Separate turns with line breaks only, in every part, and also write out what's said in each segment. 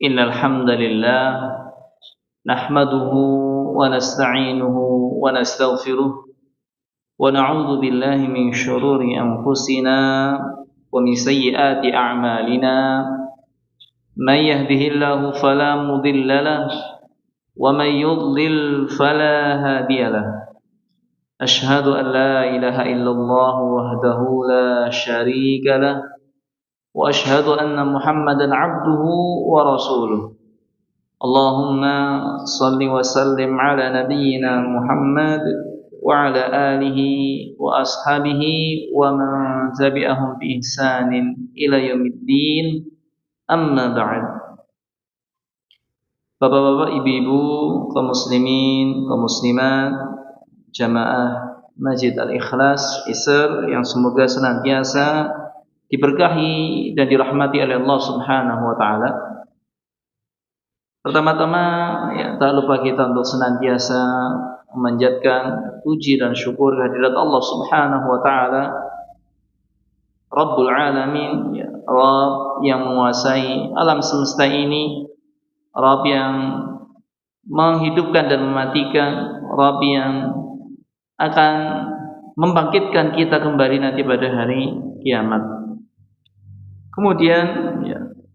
Innal hamdalillah nahmaduhu wa nasta'inuhu wa nastaghfiruh wa na'udzu billahi min shururi anfusina wa min sayyiati a'malina may yahdihillahu fala mudilla lahu wa may yudlil fala hadiya lahu ashhadu an la ilaha illallah wahdahu la syarika lahu wa ashhadu anna Muhammadan 'abduhu wa rasuluh. Allahumma salli wa sallim ala nabiyyina Muhammad wa ala alihi wa ashabihi wa man tabi'ahum bi ihsanin ila yaumiddin. Amma ba'd. Bapak-bapak, ibu-ibu, kaum muslimin, kaum muslimat, jamaah Masjid Al-Ikhlas Isr yang semoga senantiasa diberkahi dan dirahmati oleh Allah Subhanahu wa taala. Pertama-tama tak lupa kita untuk senantiasa memanjatkan puji dan syukur kehadirat Allah Subhanahu wa taala, Rabbul Alamin, Rabb yang menguasai alam semesta ini, Rabb yang menghidupkan dan mematikan, Rabb yang akan membangkitkan kita kembali nanti pada hari kiamat. Kemudian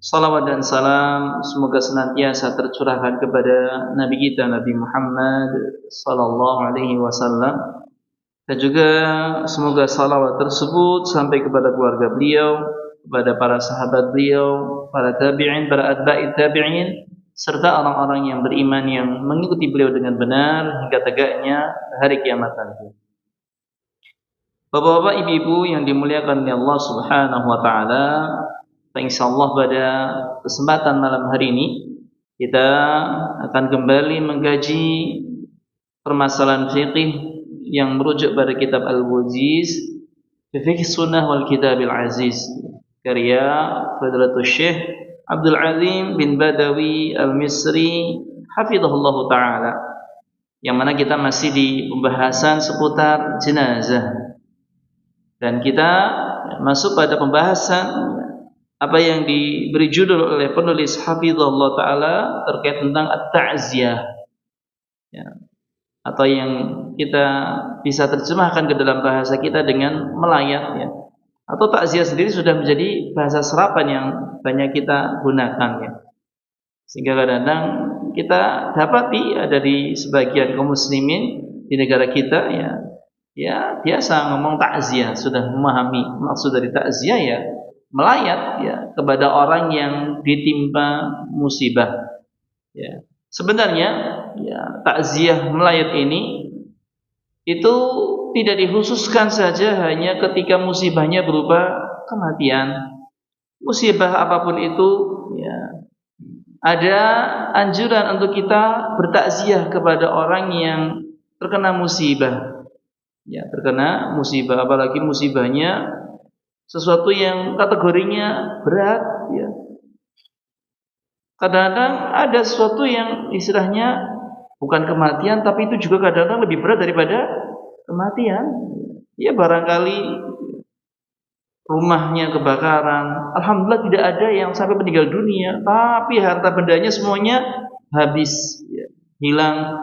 salawat dan salam semoga senantiasa tercurahkan kepada Nabi kita Nabi Muhammad sallallahu alaihi wasallam, dan juga semoga salawat tersebut sampai kepada keluarga beliau, kepada para sahabat beliau, para tabi'in, para atba'i tabi'in, serta orang-orang yang beriman yang mengikuti beliau dengan benar hingga tegaknya hari kiamat nanti. Bapak-bapak, ibu-ibu yang dimuliakan oleh Allah Subhanahu wa taala, insyaallah pada kesempatan malam hari ini kita akan kembali mengkaji permasalahan fikih yang merujuk pada kitab Al-Wajiz fi Fiqh Sunnah wal Kitabil Aziz, karya Fadilatul Syekh Abdul Azim bin Badawi Al-Misri hafizahullah taala, yang mana kita masih di pembahasan seputar jenazah. Dan kita masuk pada pembahasan apa yang diberi judul oleh penulis hafizahullah taala terkait tentang at-ta'ziyah, atau yang kita bisa terjemahkan ke dalam bahasa kita dengan melayat, atau takziah sendiri sudah menjadi bahasa serapan yang banyak kita gunakan, sehingga kadang-kadang kita dapati ada di sebagian kaum muslimin di negara kita biasa ngomong takziah, sudah memahami maksud dari takziah melayat kepada orang yang ditimpa musibah. Sebenarnya takziah melayat ini itu tidak dikhususkan saja hanya ketika musibahnya berupa kematian. Musibah apapun itu ada anjuran untuk kita bertakziah kepada orang yang terkena musibah. Terkena musibah, apalagi musibahnya sesuatu yang kategorinya berat. Kadang-kadang ada sesuatu yang istilahnya bukan kematian, tapi itu juga kadang-kadang lebih berat daripada kematian. Barangkali rumahnya kebakaran, alhamdulillah tidak ada yang sampai meninggal dunia, tapi harta bendanya semuanya habis, hilang.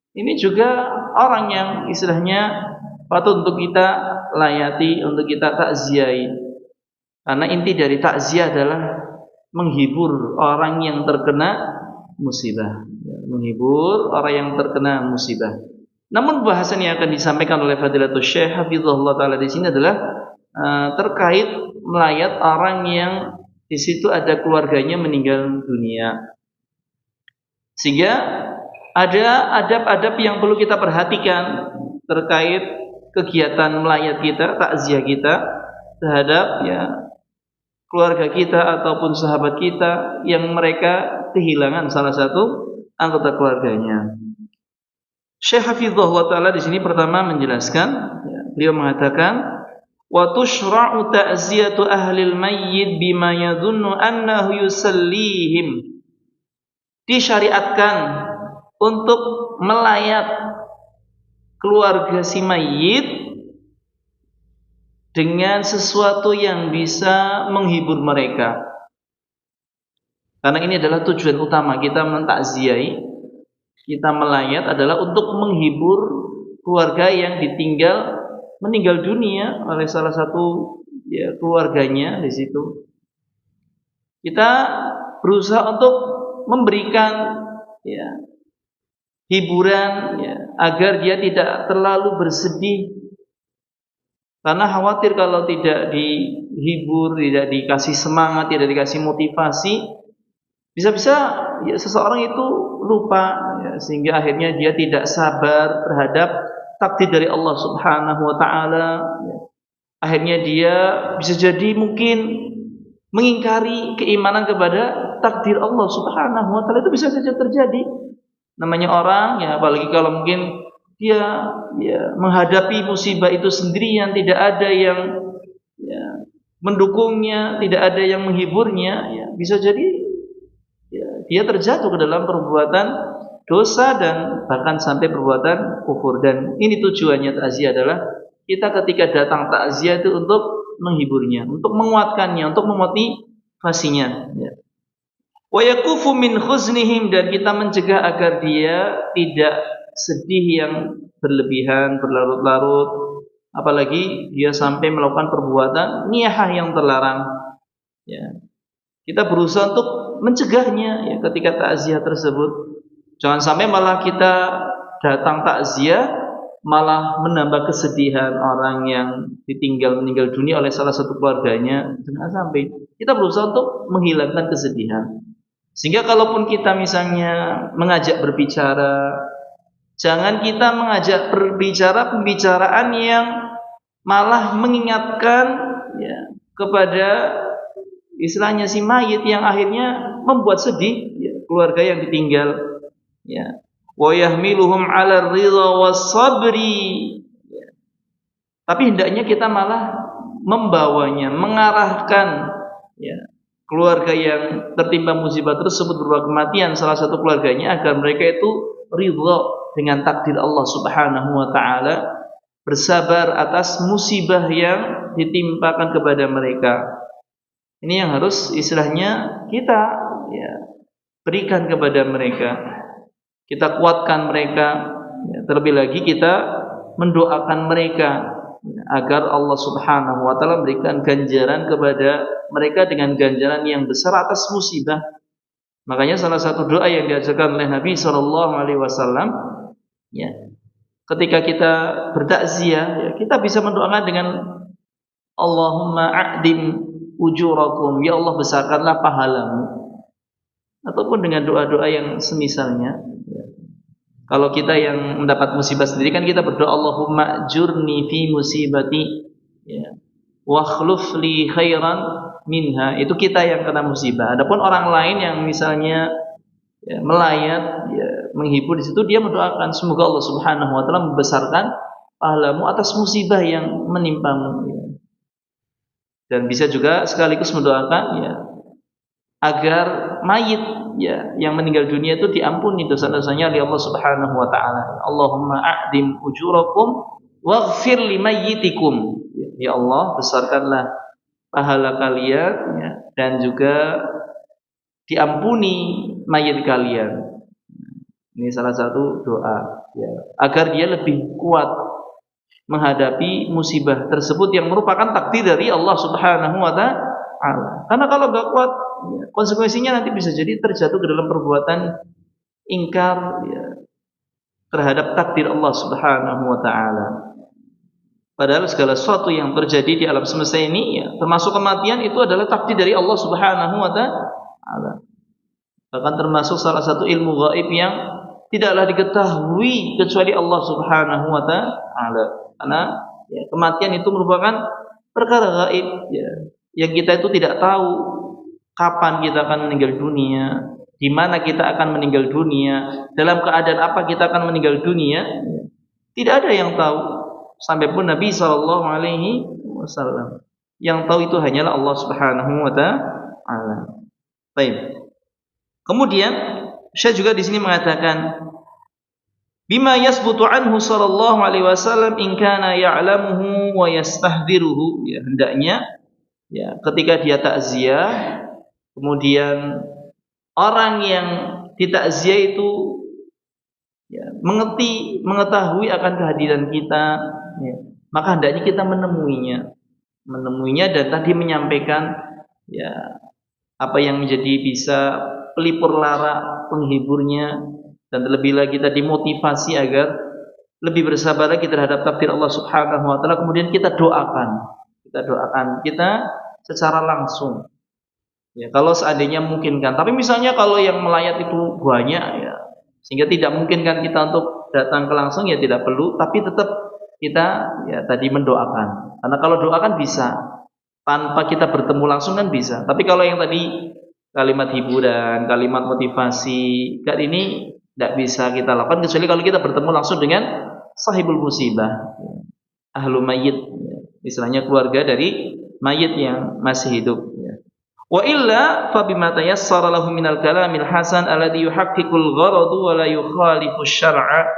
Ini juga orang yang istilahnya patut untuk kita layati, untuk kita takziahi. Karena inti dari takziah adalah menghibur orang yang terkena musibah, menghibur orang yang terkena musibah. Namun bahasan yang akan disampaikan oleh Fadilatul Syekh hafizahullah taala di sini adalah terkait melayat orang yang di situ ada keluarganya meninggal dunia. Sehingga ada adab-adab yang perlu kita perhatikan terkait kegiatan melayat kita, takziah kita terhadap keluarga kita ataupun sahabat kita yang mereka kehilangan salah satu anggota keluarganya. Syekh hafizahullah taala di sini pertama menjelaskan, beliau mengatakan wa tushra'u ta'ziyatu ahlil mayyit bima yadhunnu annahu yusallihim. Disyariatkan untuk melayat keluarga si mayit dengan sesuatu yang bisa menghibur mereka. Karena ini adalah tujuan utama kita mentakziahi, kita melayat adalah untuk menghibur keluarga yang meninggal dunia oleh salah satu keluarganya di situ. Kita berusaha untuk memberikan hiburan agar dia tidak terlalu bersedih. Karena khawatir kalau tidak dihibur, tidak dikasih semangat, tidak dikasih motivasi, bisa-bisa seseorang itu lupa sehingga akhirnya dia tidak sabar terhadap takdir dari Allah Subhanahu wa taala. Akhirnya dia bisa jadi mungkin mengingkari keimanan kepada takdir Allah Subhanahu wa taala. Itu bisa saja terjadi. Namanya orang apalagi kalau mungkin dia menghadapi musibah itu sendirian, tidak ada yang mendukungnya, tidak ada yang menghiburnya, bisa jadi dia terjatuh ke dalam perbuatan dosa dan bahkan sampai perbuatan kufur. Dan ini tujuannya takziah adalah kita ketika datang takziah itu untuk menghiburnya, untuk menguatkannya, untuk memotivasinya. Wa yakufu min khuznihim, dan kita mencegah agar dia tidak sedih yang berlebihan, berlarut-larut, apalagi dia sampai melakukan perbuatan niyahah yang terlarang. Kita berusaha untuk mencegahnya ketika takziah tersebut. Jangan sampai malah kita datang takziah malah menambah kesedihan orang yang meninggal dunia oleh salah satu keluarganya. Jangan sampai. Kita berusaha untuk menghilangkan kesedihan. Sehingga kalaupun kita misalnya mengajak berbicara, jangan kita mengajak berbicara pembicaraan yang malah mengingatkan kepada istilahnya si mayit yang akhirnya membuat sedih keluarga yang ditinggal. Wa yahmiluhum 'ala ridha was-sabri. Tapi hendaknya kita malah membawanya, mengarahkan keluarga yang tertimpa musibah tersebut berupa kematian salah satu keluarganya agar mereka itu ridha dengan takdir Allah Subhanahu wa taala, bersabar atas musibah yang ditimpakan kepada mereka. Ini yang harus istilahnya kita berikan kepada mereka. Kita kuatkan mereka, terlebih lagi kita mendoakan mereka agar Allah Subhanahu wa taala memberikan ganjaran kepada mereka dengan ganjaran yang besar atas musibah. Makanya salah satu doa yang diajarkan oleh Nabi sallallahu alaihi wasallam ketika kita bertakziah, kita bisa mendoakan dengan Allahumma a'dim ujurakum, ya Allah besarkanlah pahalamu, ataupun dengan doa-doa yang semisalnya. Kalau kita yang mendapat musibah sendiri kan kita berdoa Allahumma ajurni fi musibati wa akhluf li khairan minha. Itu kita yang kena musibah. Adapun orang lain yang misalnya melayat menghibur di situ, dia mendoakan semoga Allah Subhanahu wa taala membesarkan pahalamu atas musibah yang menimpamu. Dan bisa juga sekaligus mendoakan agar mayit yang meninggal dunia itu diampuni dosa-dosanya oleh Allah Subhanahu wa taala. Allahumma a'dim ujurakum waghfir limayyitikum. Ya Allah, besarkanlah pahala kalian dan juga diampuni mayit kalian. Ini salah satu doa agar dia lebih kuat menghadapi musibah tersebut yang merupakan takdir dari Allah Subhanahu wa taala. Karena kalau enggak kuat, konsekuensinya nanti bisa jadi terjatuh ke dalam perbuatan ingkar terhadap takdir Allah Subhanahu wa taala. Padahal segala sesuatu yang terjadi di alam semesta ini termasuk kematian itu adalah takdir dari Allah Subhanahu wa taala. Bahkan termasuk salah satu ilmu gaib yang tidaklah diketahui kecuali Allah Subhanahu wa taala. Karena kematian itu merupakan perkara gaib yang kita itu tidak tahu kapan kita akan meninggal dunia, di mana kita akan meninggal dunia, dalam keadaan apa kita akan meninggal dunia. Tidak ada yang tahu. Sampai pun Nabi sallallahu alaihi wasallam. Yang tahu itu hanyalah Allah Subhanahu wa taala. Baik. Kemudian Syekh juga di sini mengatakan bima yasbutu anhu sallallahu alaihi wasallam in kana ya'lamuhu wa yastahdiruhu. Hendaknya ketika dia takziah kemudian orang yang ditakziah itu ya, mengetahui akan kehadiran kita, ya, maka hendaknya kita menemuinya dan tadi menyampaikan ya apa yang menjadi bisa pelipur lara, penghiburnya, dan terlebih lagi tadi motivasi agar lebih bersabar lagi terhadap takdir Allah Subhanahu wa taala. Kemudian kita doakan kita secara langsung. Ya, kalau seandainya memungkinkan. Tapi misalnya kalau yang melayat itu banyak ya, sehingga tidak memungkinkan kita untuk datang ke langsung ya tidak perlu, tapi tetap kita ya tadi mendoakan. Karena kalau doakan bisa tanpa kita bertemu langsung kan bisa. Tapi kalau yang tadi kalimat hiburan, kalimat motivasi, kan ini tidak bisa kita lakukan kecuali kalau kita bertemu langsung dengan sahibul musibah, ahlu mayyit, istilahnya keluarga dari mayit yang masih hidup. Wa illa fa bima tayassara lahu minal kalamil hasan alladhi yuhaqqiqul gharad wa la yukhalifu syar'a.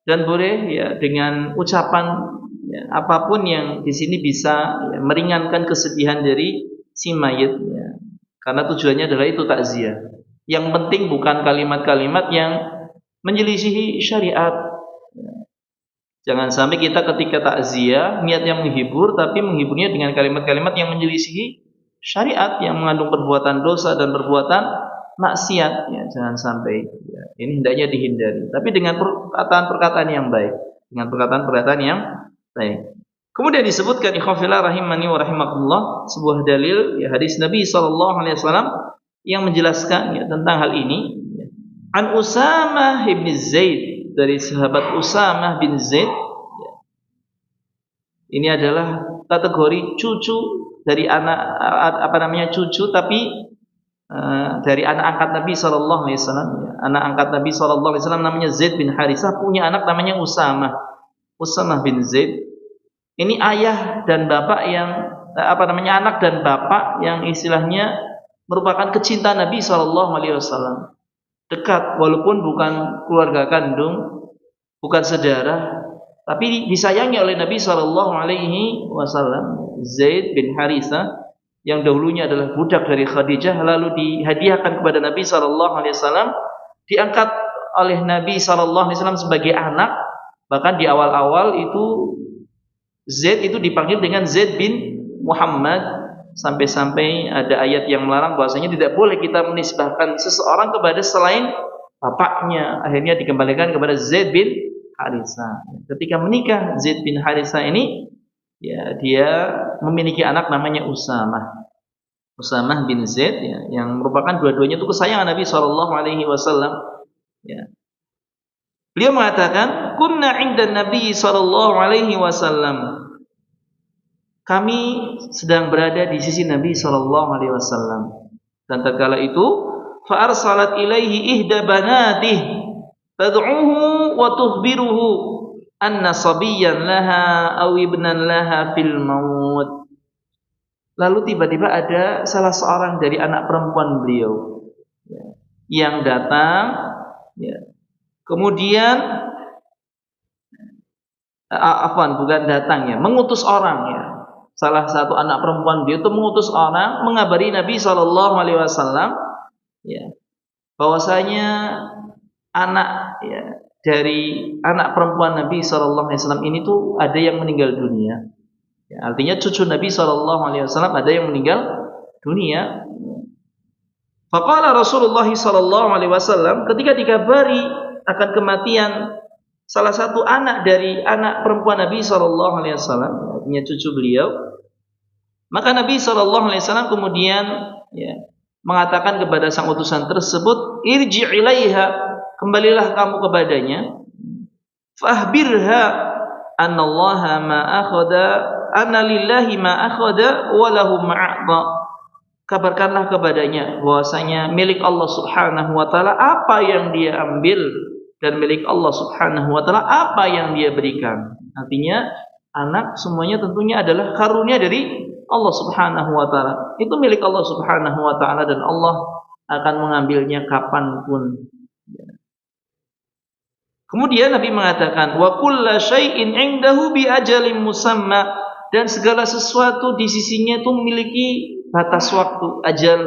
Dan boleh ya dengan ucapan ya, apapun yang di sini bisa ya, meringankan kesedihan dari si mayit ya. Karena tujuannya adalah itu takziah. Yang penting bukan kalimat-kalimat yang menyelisihi syariat. Jangan sampai kita ketika takziah niatnya menghibur tapi menghiburnya dengan kalimat-kalimat yang menyelisihi syariat, yang mengandung perbuatan dosa dan perbuatan maksiat ya, jangan sampai ya, ini hendaknya dihindari, tapi dengan perkataan-perkataan yang baik, yang baik. Kemudian disebutkan ikhwafillah rahimani wa rahimakumullah sebuah dalil ya, hadis Nabi SAW yang menjelaskan ya, tentang hal ini ya. An Usamah bin Zaid, dari sahabat Usamah bin Zaid ya. Ini adalah kategori cucu dari anak cucu tapi dari anak angkat Nabi sallallahu alaihi wasallam ya. Anak angkat Nabi sallallahu alaihi wasallam namanya Zaid bin Harisah, punya anak namanya Usamah bin Zaid. Ini ayah dan bapak yang anak dan bapak yang istilahnya merupakan kecinta Nabi sallallahu alaihi wasallam. Dekat walaupun bukan keluarga kandung, bukan saudara, tapi disayangi oleh Nabi sallallahu alaihi wasallam. Zaid bin Harisah yang dahulunya adalah budak dari Khadijah, lalu dihadiahkan kepada Nabi sallallahu alaihi wasallam, diangkat oleh Nabi sallallahu alaihi wasallam sebagai anak. Bahkan di awal-awal itu Zaid itu dipanggil dengan Zaid bin Muhammad, sampai-sampai ada ayat yang melarang bahwasanya tidak boleh kita menisbahkan seseorang kepada selain bapaknya. Akhirnya dikembalikan kepada Zaid bin Harisah. Ketika menikah Zaid bin Harisah ini ya, dia memiliki anak namanya Usamah bin Zaid ya, yang merupakan dua-duanya itu kesayangan Nabi sallallahu alaihi wasallam ya. Beliau mengatakan, "Kunna 'inda Nabi sallallahu alaihi wasallam." Kami sedang berada di sisi Nabi sallallahu alaihi wasallam. Dan tatkala itu, fa arsalat ilaihi ihda banatih tad'uhu wa tuhbiruhu anna sabiyyan laha aw ibnan laha fil maut. Lalu tiba-tiba ada salah seorang dari anak perempuan beliau ya, yang datang ya. Kemudian bukan datang ya, mengutus orang ya. Salah satu anak perempuan beliau itu mengutus orang mengabari Nabi sallallahu alaihi wasallam ya, bahwasanya anak ya dari anak perempuan Nabi sallallahu alaihi wasallam ini tuh ada yang meninggal dunia. Ya, artinya cucu Nabi sallallahu alaihi wasallam ada yang meninggal dunia. Faqala Rasulullah sallallahu alaihi wasallam ketika dikabari akan kematian salah satu anak dari anak perempuan Nabi sallallahu alaihi wasallam, artinya cucu beliau, maka Nabi sallallahu alaihi wasallam kemudian ya, mengatakan kepada sang utusan tersebut, irji' ilaiha, kembalilah kamu kepadanya, fahbirha annallaha ma akhadha anna lillahi ma akhadha wa lahu ma a'ta. Kabarkanlah kepadanya bahwasanya milik Allah Subhanahu wa taala apa yang dia ambil, dan milik Allah Subhanahu wa taala apa yang dia berikan. Artinya anak semuanya tentunya adalah karunia dari Allah Subhanahu wa taala. Itu milik Allah Subhanahu wa taala dan Allah akan mengambilnya kapanpun. Kemudian Nabi mengatakan, wa kullu syai'in 'indahu bi ajalin musamma, dan segala sesuatu di sisinya itu memiliki batas waktu ajal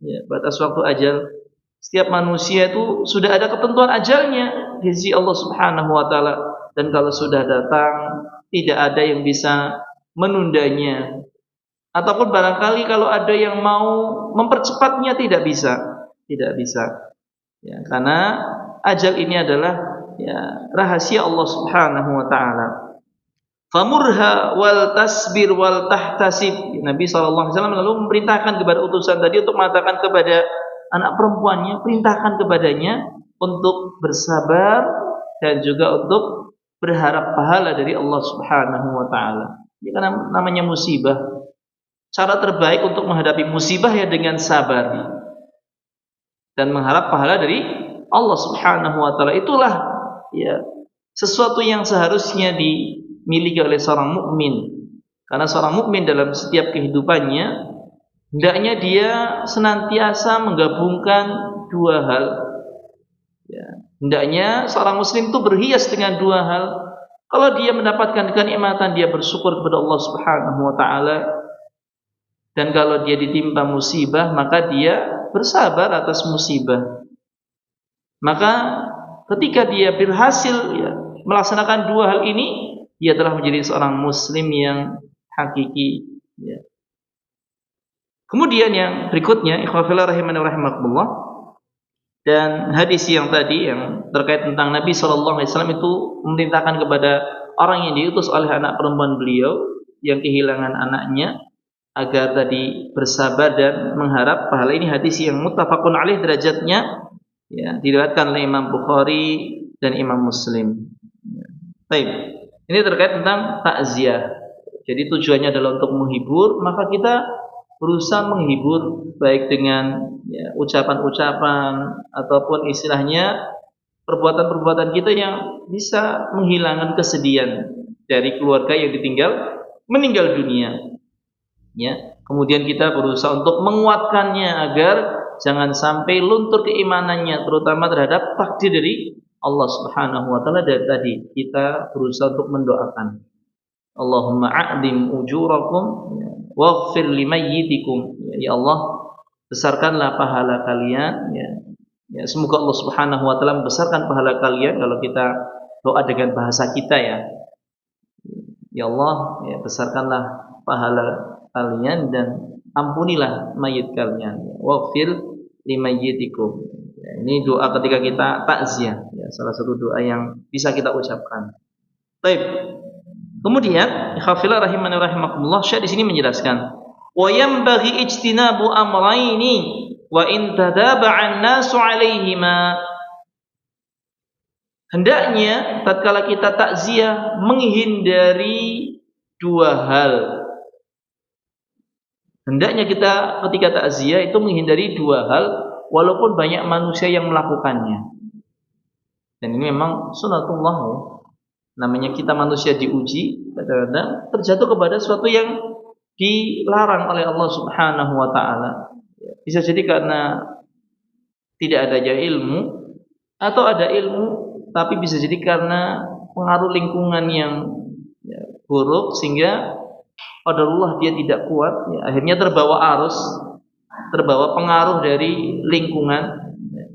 ya, batas waktu ajal. Setiap manusia itu sudah ada ketentuan ajalnya di sisi Allah Subhanahu wa taala, dan kalau sudah datang tidak ada yang bisa menundanya. Ataupun barangkali kalau ada yang mau mempercepatnya tidak bisa. Tidak bisa. Ya, karena ajal ini adalah ya rahasia Allah Subhanahu wa taala. Famurha wal tasbir wal tahtasib. Nabi sallallahu alaihi wasallam lalu memerintahkan kepada utusan tadi untuk mengatakan kepada anak perempuannya, perintahkan kepadanya untuk bersabar dan juga untuk berharap pahala dari Allah Subhanahu wa taala. Ya, karena namanya musibah. Cara terbaik untuk menghadapi musibah ya dengan sabar dan mengharap pahala dari Allah Subhanahu wa taala. Itulah ya sesuatu yang seharusnya dimiliki oleh seorang mukmin. Karena seorang mukmin dalam setiap kehidupannya hendaknya dia senantiasa menggabungkan dua hal. Ya, hendaknya seorang muslim itu berhias dengan dua hal. Kalau dia mendapatkan kenikmatan, dia bersyukur kepada Allah Subhanahu wa taala. Dan kalau dia ditimpa musibah, maka dia bersabar atas musibah. Maka ketika dia berhasil ya, melaksanakan dua hal ini, dia telah menjadi seorang muslim yang hakiki ya. Kemudian yang berikutnya, ikhwan fillah rahimani wa rahimakumullah, dan hadis yang tadi yang terkait tentang Nabi sallallahu alaihi wasallam itu memerintahkan kepada orang yang diutus oleh anak perempuan beliau yang kehilangan anaknya agar tadi bersabar dan mengharap pahala. Ini hadis yang muttafaqun alaih derajatnya ya, diriwayatkan oleh Imam Bukhari dan Imam Muslim. Baik. Ini terkait tentang takziah. Jadi tujuannya adalah untuk menghibur, maka kita berusaha menghibur baik dengan ya, ucapan-ucapan ataupun istilahnya perbuatan-perbuatan kita yang bisa menghilangkan kesedihan dari keluarga yang meninggal dunia. Ya, kemudian kita berusaha untuk menguatkannya agar jangan sampai luntur keimanannya, terutama terhadap takdir dari Allah Subhanahu wa taala. Dari tadi kita berusaha untuk mendoakan, Allahumma a'dim ujurakum waghfir limayyitikum. Ya Allah, besarkanlah pahala kalian ya. Ya, semoga Allah Subhanahu wa taala membesarkan pahala kalian. Kalau kita doa dengan bahasa kita ya. Ya Allah, ya besarkanlah pahala kalian dan ampunilah mayit kalian. Waghfir limayyitikum. Ya, ini doa ketika kita takziah. Ya, salah satu doa yang bisa kita ucapkan. Baik. Kemudian, ikhwafillah rahimani rahimakumullah, Syekh di sini menjelaskan, wa yanbaghi ijtinabu amrayni wa in tadaba'a an-nasu 'alaihima. Hendaknya tatkala kita takziah menghindari dua hal. Hendaknya kita ketika takziah itu menghindari dua hal walaupun banyak manusia yang melakukannya. Dan ini memang sunatullah ya. Namanya kita manusia diuji, kadang-kadang terjatuh kepada sesuatu yang dilarang oleh Allah Subhanahu wa taala. Bisa jadi karena tidak adanya ilmu, atau ada ilmu tapi bisa jadi karena pengaruh lingkungan yang ya, buruk sehingga qadarullah dia tidak kuat ya, akhirnya terbawa arus, terbawa pengaruh dari lingkungan ya.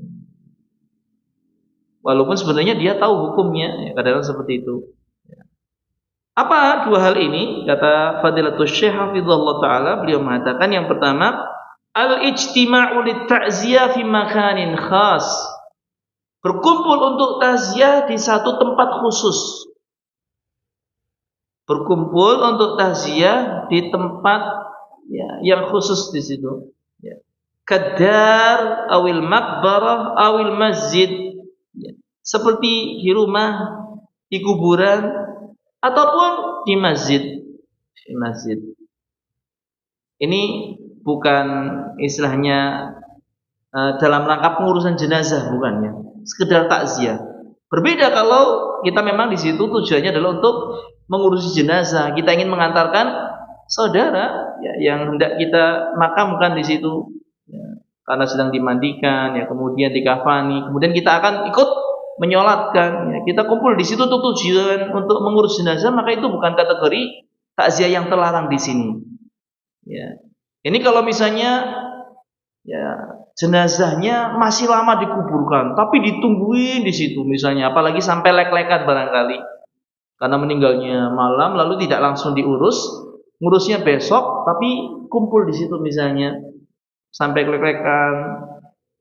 Walaupun sebenarnya dia tahu hukumnya ya, kadang-kadang seperti itu ya. Apa dua hal ini? Kata Fadilatul Syekh hafizahullah taala, beliau mengatakan yang pertama, al-ijtima'u lit-ta'ziyah fi makanin khas. Berkumpul untuk takziah di satu tempat khusus. Berkumpul untuk takziah di tempat ya, yang khusus di situ. Ya. Kadar, awil makbarah, awil masjid. Ya. Seperti di rumah, di kuburan, ataupun di masjid. Di masjid. Ini bukan istilahnya dalam rangka pengurusan jenazah, bukan ya. Sekedar takziah. Berbeda kalau kita memang di situ tujuannya adalah untuk mengurusi jenazah. Kita ingin mengantarkan saudara ya, yang hendak kita makamkan di situ ya, karena sedang dimandikan ya, kemudian dikafani, kemudian kita akan ikut menyolatkan ya. Kita kumpul di situ untuk tujuan untuk mengurus jenazah, maka itu bukan kategori takziah yang terlarang di sini. Ya. Ini kalau misalnya ya jenazahnya masih lama dikuburkan, tapi ditungguin di situ misalnya, apalagi sampai lek-lekan barangkali karena meninggalnya malam, lalu tidak langsung diurus, ngurusnya besok, tapi kumpul di situ misalnya sampai lek-lekan.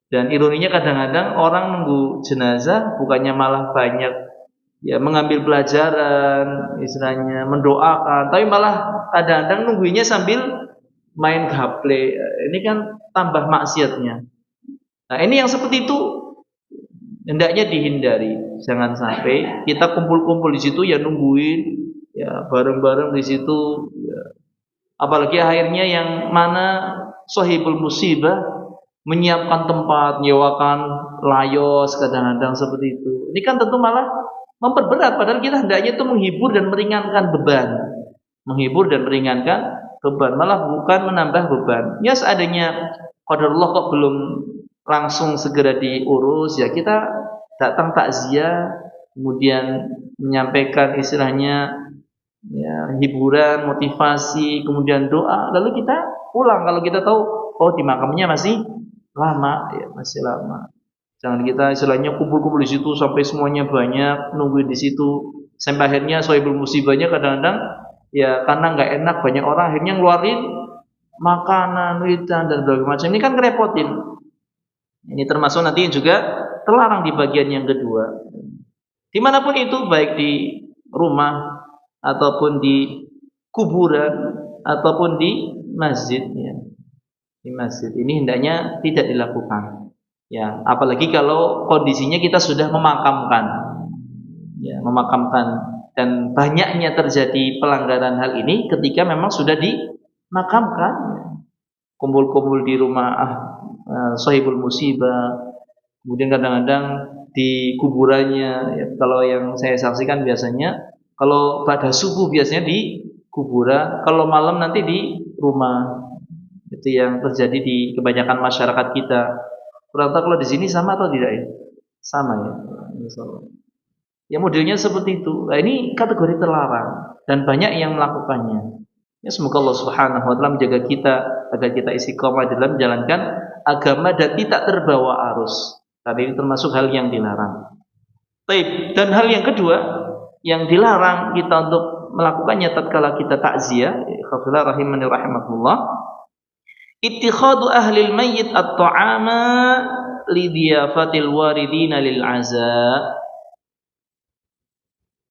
Dan ironinya kadang-kadang orang nunggu jenazah bukannya malah banyak ya mengambil pelajaran, istilahnya mendoakan, tapi malah kadang-kadang nungguinnya sambil main gaple. Ini kan tambah maksiatnya. Nah, ini yang seperti itu hendaknya dihindari. Jangan sampai kita kumpul-kumpul di situ ya nungguin ya bareng-bareng di situ ya. Apalagi akhirnya yang mana sahibul musibah menyiapkan tempat, nyewakan layos kadang-kadang seperti itu. Ini kan tentu malah memperberat, padahal kita hendaknya itu menghibur dan meringankan beban. Menghibur dan meringankan beban, malah bukan menambah beban. Ya seadanya qadarullah kok belum langsung segera diurus, ya kita datang takziah, kemudian menyampaikan istilahnya ya, hiburan, motivasi, kemudian doa, lalu kita pulang kalau kita tahu oh di makamnya masih lama, ya masih lama. Jangan kita istilahnya kumpul-kumpul di situ sampai semuanya banyak, nungguin di situ sampai akhirnya sahibul musibahnya kadang-kadang ya karena nggak enak banyak orang akhirnya ngeluarin makanan, witan dan berbagai macam. Ini kan ngerepotin. Ini termasuk nanti juga terlarang di bagian yang kedua. Dimanapun itu, baik di rumah ataupun di kuburan ataupun di masjid, ya. Di masjid ini hendaknya tidak dilakukan. Ya, apalagi kalau kondisinya kita sudah memakamkan. Ya, memakamkan dan banyaknya terjadi pelanggaran hal ini ketika memang sudah dimakamkan. Kumpul-kumpul di rumah sahibul musibah. Kemudian kadang-kadang di kuburannya ya, kalau yang saya saksikan biasanya kalau pada subuh biasanya di kuburan, kalau malam nanti di rumah. Itu yang terjadi di kebanyakan masyarakat kita. Kurang tahu kalau di sini sama atau tidak ya? Sama ya. Ya modelnya seperti itu. Nah, ini kategori terlarang dan banyak yang melakukannya. Ya semoga Allah Subhanahu wa taala menjaga kita agar kita istiqomah dalam menjalankan agama dan tidak terbawa arus. Tadi ini termasuk hal yang dilarang. Baik, dan hal yang kedua yang dilarang kita untuk melakukannya tatkala kita takziah, khafillah rahimani rahimakumullah. Ittikhadu ahlil mayyit at-ta'ama li diyafatil waridina lil aza.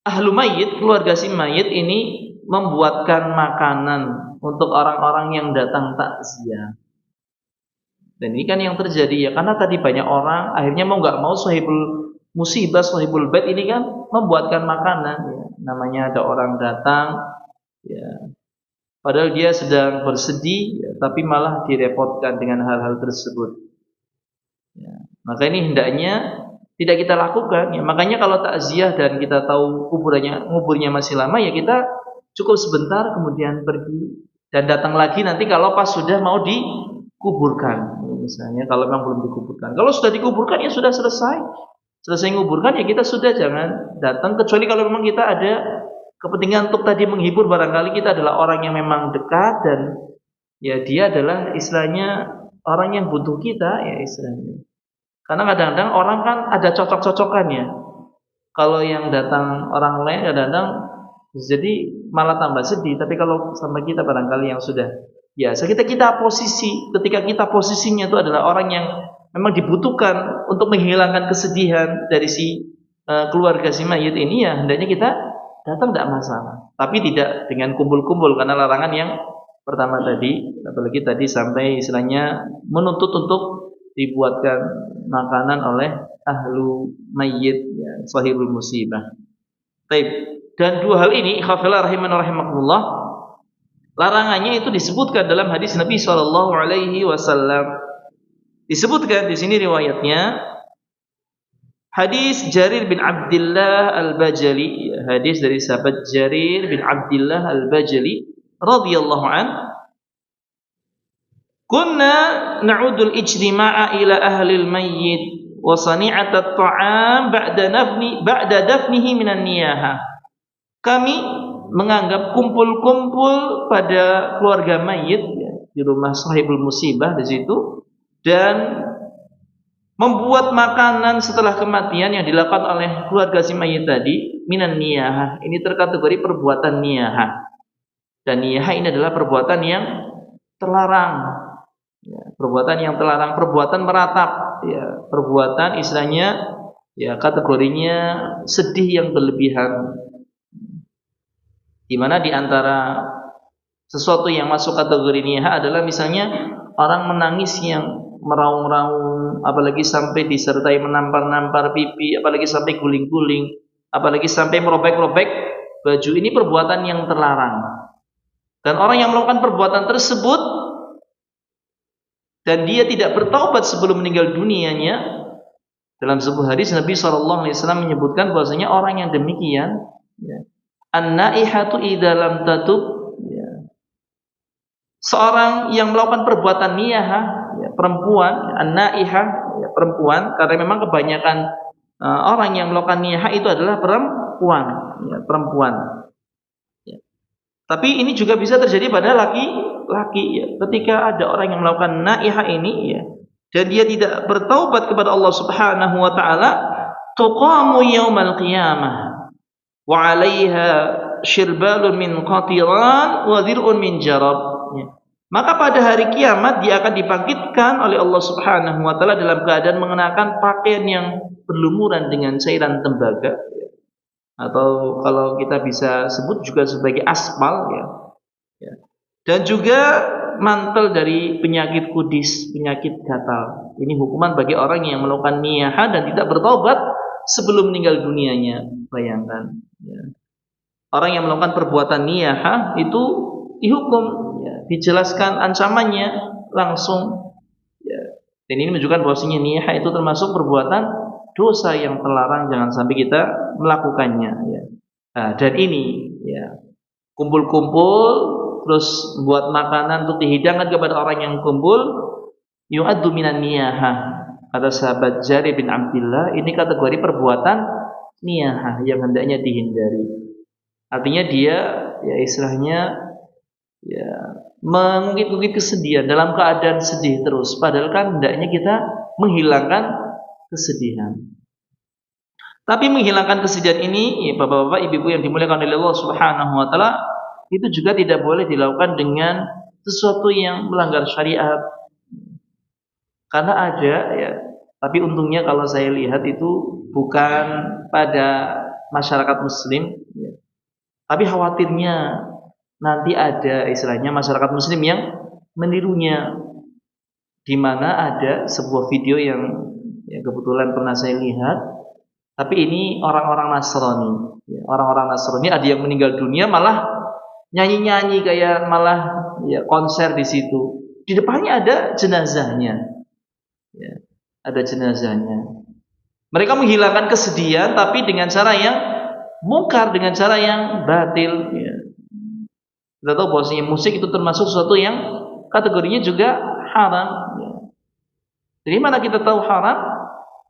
Ahlu mayyit, keluarga si mayyit ini membuatkan makanan untuk orang-orang yang datang takziah. Dan ini kan yang terjadi ya, karena tadi banyak orang akhirnya mau nggak mau sahibul musibah, sahibul bait ini kan membuatkan makanan ya. Namanya ada orang datang ya, padahal dia sedang bersedih ya, tapi malah direpotkan dengan hal-hal tersebut ya. Maka ini hendaknya tidak kita lakukan ya. Makanya kalau takziah dan kita tahu nguburnya masih lama ya kita cukup sebentar kemudian pergi dan datang lagi nanti kalau pas sudah mau dikuburkan. Misalnya kalau memang belum dikuburkan. Kalau sudah dikuburkan ya sudah selesai. Selesai nguburkan ya kita sudah jangan datang, kecuali kalau memang kita ada kepentingan untuk tadi menghibur, barangkali kita adalah orang yang memang dekat dan ya dia adalah istilahnya orang yang butuh kita ya istilahnya. Karena kadang-kadang orang kan ada cocok-cocokannya. Kalau yang datang orang lain kadang-kadang jadi malah tambah sedih, tapi kalau sama kita barangkali yang sudah biasa, kita posisi, ketika kita posisinya itu adalah orang yang memang dibutuhkan untuk menghilangkan kesedihan dari si keluarga si mayit ini ya hendaknya kita datang tidak masalah, tapi tidak dengan kumpul-kumpul karena larangan yang pertama tadi, apalagi tadi sampai istilahnya menuntut untuk dibuatkan makanan oleh ahlu mayit ya, sahibul musibah. Baik. Dan dua hal ini khafillah rahimana rahimakumullah, larangannya itu disebutkan dalam hadis Nabi sallallahu alaihi wasallam. Disebutkan di sini riwayatnya hadis Jarir bin Abdullah Al-Bajali, hadis dari sahabat Jarir bin Abdullah Al-Bajali radhiyallahu an. Kunna na'udul ijtima'a ila ahli al-mayyit wa sani'at at-ta'am ba'da dafnihi minan niyahah. Kami menganggap kumpul-kumpul pada keluarga mayit ya, di rumah sahibul musibah di situ dan membuat makanan setelah kematian yang dilakukan oleh keluarga si mayit tadi minan niyahah, ini terkategori perbuatan niyahah. Dan niyahah ini adalah perbuatan yang terlarang, ya, perbuatan yang terlarang, perbuatan meratap, ya, perbuatan istilahnya ya kategorinya sedih yang berlebihan. Di mana di antara sesuatu yang masuk kategori niyahah adalah misalnya orang menangis yang meraung-raung, apalagi sampai disertai menampar-nampar pipi, apalagi sampai guling-guling, apalagi sampai merobek-robek baju. Ini perbuatan yang terlarang. Dan orang yang melakukan perbuatan tersebut dan dia tidak bertaubat sebelum meninggal dunianya, dalam sebuah hadis Nabi SAW menyebutkan bahwasanya orang yang demikian, ya, an-naihatu idza lam tatub, ya, seorang yang melakukan perbuatan niyahah, ya, perempuan, an-naihah, ya, perempuan, karena memang kebanyakan orang yang melakukan niyahah itu adalah perempuan, ya, perempuan. Tapi ini juga bisa terjadi pada laki-laki, ya. Ketika ada orang yang melakukan naihah ini, ya, dan dia tidak bertaubat kepada Allah Subhanahu wa taala, tuqamu yaumal qiyamah wa 'alaiha shirbalun min qatiran wa dhir'un min jarab. Ya. Maka pada hari kiamat dia akan dibangkitkan oleh Allah Subhanahu wa taala dalam keadaan mengenakan pakaian yang berlumuran dengan cairan tembaga. Atau kalau kita bisa sebut juga sebagai aspal, ya. Ya. Dan juga mantel dari penyakit kudis, penyakit gatal. Ini hukuman bagi orang yang melakukan niyahah dan tidak bertobat sebelum meninggal dunianya. Bayangkan, ya. Orang yang melakukan perbuatan niyahah itu dihukum, ya. Dijelaskan ancamannya langsung, ya. Dan ini menunjukkan bahwasanya niyahah itu termasuk perbuatan dosa yang terlarang, jangan sampai kita melakukannya, ya. Nah, dan ini, ya, kumpul-kumpul terus buat makanan untuk dihidangkan kepada orang yang kumpul, yu'addu minan niyahah. Kata sahabat Jarir bin Abdullah, ini kategori perbuatan niyahah yang hendaknya dihindari. Artinya dia, ya, istilahnya, ya, mengungkit-ungkit kesedihan dalam keadaan sedih terus, padahal kan hendaknya kita menghilangkan kesedihan. Tapi menghilangkan kesedihan ini, ya, bapak-bapak, ibu-ibu yang dimuliakan oleh Allah Subhanahu wa taala, itu juga tidak boleh dilakukan dengan sesuatu yang melanggar syariat. Karena ada, ya, tapi untungnya kalau saya lihat itu bukan pada masyarakat muslim, ya. Tapi khawatirnya nanti ada istilahnya masyarakat muslim yang menirunya, di mana ada sebuah video yang, ya, kebetulan pernah saya lihat, tapi ini orang-orang Nasrani, ya, orang-orang Nasrani ada yang meninggal dunia malah nyanyi-nyanyi kayak malah, ya, konser di situ. Di depannya ada jenazahnya, ya, ada jenazahnya. Mereka menghilangkan kesedihan tapi dengan cara yang mungkar, dengan cara yang batil, ya. Kita tahu bahwasanya musik itu termasuk sesuatu yang kategorinya juga haram, ya. Dari mana kita tahu haram?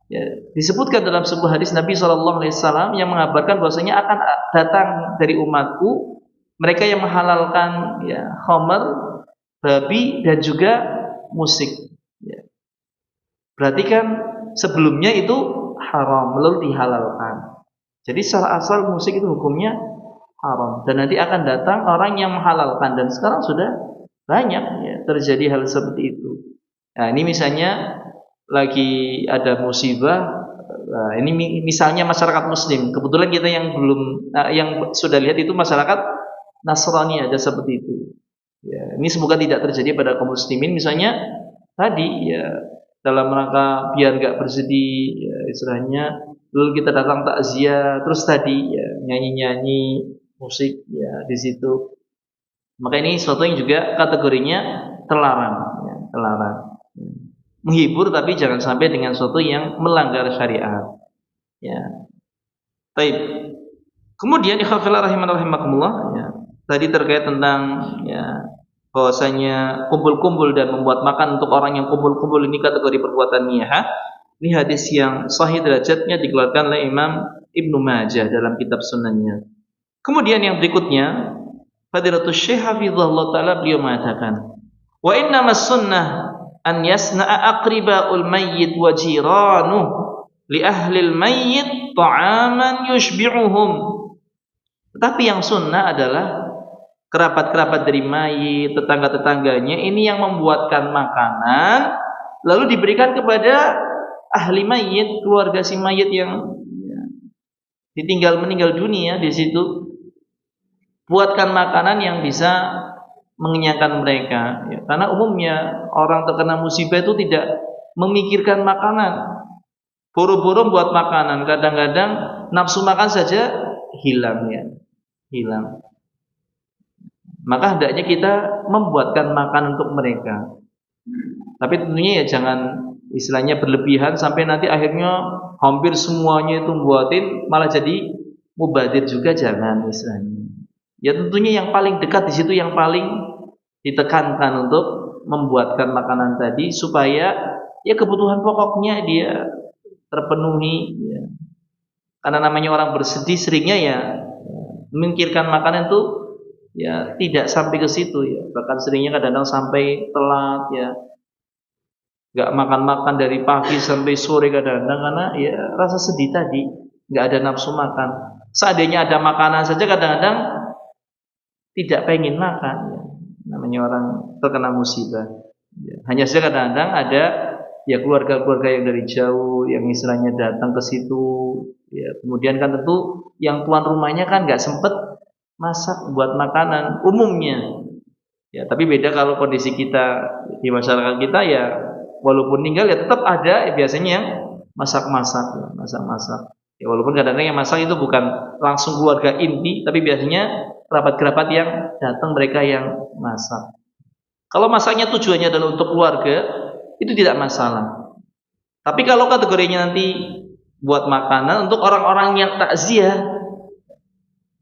Ya, disebutkan dalam sebuah hadis Nabi SAW yang mengabarkan bahwasanya akan datang dari umatku mereka yang menghalalkan, ya, khamr, babi dan juga musik, ya. Berarti kan sebelumnya itu haram lalu dihalalkan. Jadi secara asal musik itu hukumnya haram, dan nanti akan datang orang yang menghalalkan, dan sekarang sudah banyak, ya, terjadi hal seperti itu. Nah, ini misalnya lagi ada musibah, nah, ini misalnya masyarakat muslim, kebetulan kita yang belum, yang sudah lihat itu masyarakat Nasrani ada seperti itu, ya. Ini semoga tidak terjadi pada kaum muslimin, misalnya tadi, ya, dalam rangka biar nggak bersedih, ya, istilahnya lalu kita datang takziah terus tadi, ya, nyanyi-nyanyi musik, ya, di situ. Maka ini sesuatu yang juga kategorinya terlarang, ya, terlarang. Menghibur tapi jangan sampai dengan sesuatu yang melanggar syariat, ya. Baik. Kemudian ikhwafillah rahimakumullah, ya, tadi terkait tentang, ya, bahwasanya kumpul-kumpul dan membuat makan untuk orang yang kumpul-kumpul ini kategori perbuatan niyahah. Ini hadis yang sahih derajatnya dikeluarkan oleh Imam Ibnu Majah dalam kitab sunannya. Kemudian yang berikutnya, Fadilatul Syekh hafizahullah taala beliau mengatakan, wa innamas sunnah an yasna'a aqriba'ul mayyit wa jiranuh li ahlil mayyit ta'aman yushbi'uhum. Tetapi yang sunnah adalah kerabat-kerabat dari mayit, tetangga-tetangganya ini yang membuatkan makanan lalu diberikan kepada ahli mayit, keluarga si mayit yang ditinggal meninggal dunia di situ. Buatkan makanan yang bisa mengenyangkan mereka ya. Karena umumnya orang terkena musibah itu tidak memikirkan makanan, boro-boro buat makanan, kadang-kadang nafsu makan saja hilang ya, hilang. Maka hendaknya kita membuatkan makan untuk mereka, tapi tentunya ya jangan istilahnya berlebihan sampai nanti akhirnya hampir semuanya itu buatin malah jadi mubadir juga, jangan istilahnya. Ya tentunya yang paling dekat di situ yang paling ditekankan untuk membuatkan makanan tadi supaya ya kebutuhan pokoknya dia terpenuhi ya. Karena namanya orang bersedih seringnya ya memikirkan makanan itu ya tidak sampai ke situ ya. Bahkan seringnya kadang-kadang sampai telat ya. Enggak makan-makan dari pagi sampai sore kadang-kadang karena ya rasa sedih tadi, enggak ada nafsu makan. Seandainya ada makanan saja kadang-kadang tidak pengen makan ya. Namanya orang terkena musibah ya. Hanya saja kadang-kadang ada ya keluarga-keluarga yang dari jauh yang istilahnya datang ke situ ya. Kemudian kan tentu yang tuan rumahnya kan nggak sempet masak buat makanan umumnya ya. Tapi beda kalau kondisi kita di masyarakat kita ya, walaupun tinggal ya tetap ada ya, biasanya yang masak-masak ya, masak-masak ya. Walaupun kadang-kadang yang masak itu bukan langsung keluarga inti, tapi biasanya kerabat-kerabat yang datang mereka yang masak. Kalau masaknya tujuannya adalah untuk keluarga, itu tidak masalah. Tapi kalau kategorinya nanti buat makanan untuk orang-orang yang takziah,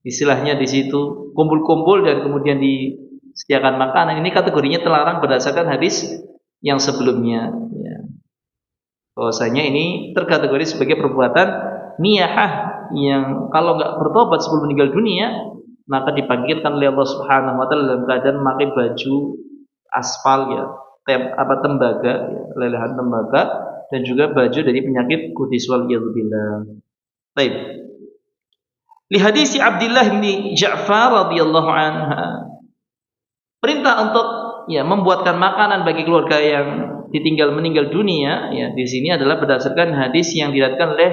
istilahnya di situ kumpul-kumpul dan kemudian disediakan makanan, ini kategorinya terlarang berdasarkan hadis yang sebelumnya. Ya. Bahwasanya ini terkategori sebagai perbuatan niyahah yang kalau nggak bertobat sebelum meninggal dunia maka dibangkitkan oleh Allah Subhanahu wa taala dalam keadaan memakai baju aspal ya, tembaga ya, lelehan tembaga dan juga baju dari penyakit kudis wal yadzubillah. Baik. Li hadis Abdullah bin Ja'far radhiyallahu anha. Perintah untuk ya membuatkan makanan bagi keluarga yang ditinggal meninggal dunia ya di sini adalah berdasarkan hadis yang diriwayatkan oleh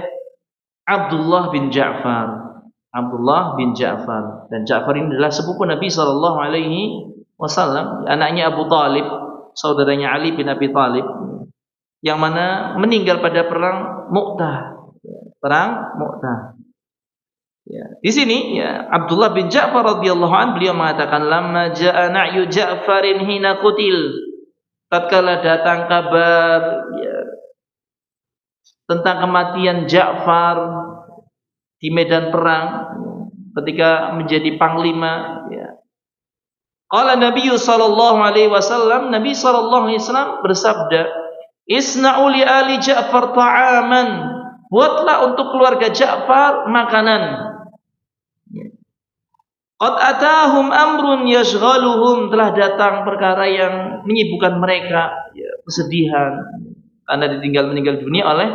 Abdullah bin Ja'far. Abdullah bin Ja'far, dan Ja'far ini adalah sepupu Nabi sallallahu alaihi wasallam, anaknya Abu Talib, saudaranya Ali bin Abi Talib, yang mana meninggal pada perang Mu'tah. Perang Mu'tah. Ya, di sini ya Abdullah bin Ja'far radhiyallahu anhu beliau mengatakan lamma ja'a na'yu Ja'farin hina qutil. Tatkala datang kabar ya, tentang kematian Ja'far di medan perang ketika menjadi panglima ya. Qala Nabi sallallahu alaihi wasallam, Nabi sallallahu alaihi wasallam bersabda, "Isna'u li ali Ja'far ta'aman." Buatlah untuk keluarga Ja'far makanan. Qad atahum amrun yashghaluhum, telah datang perkara yang menyibukkan mereka ya, kesedihan karena ditinggal meninggal dunia oleh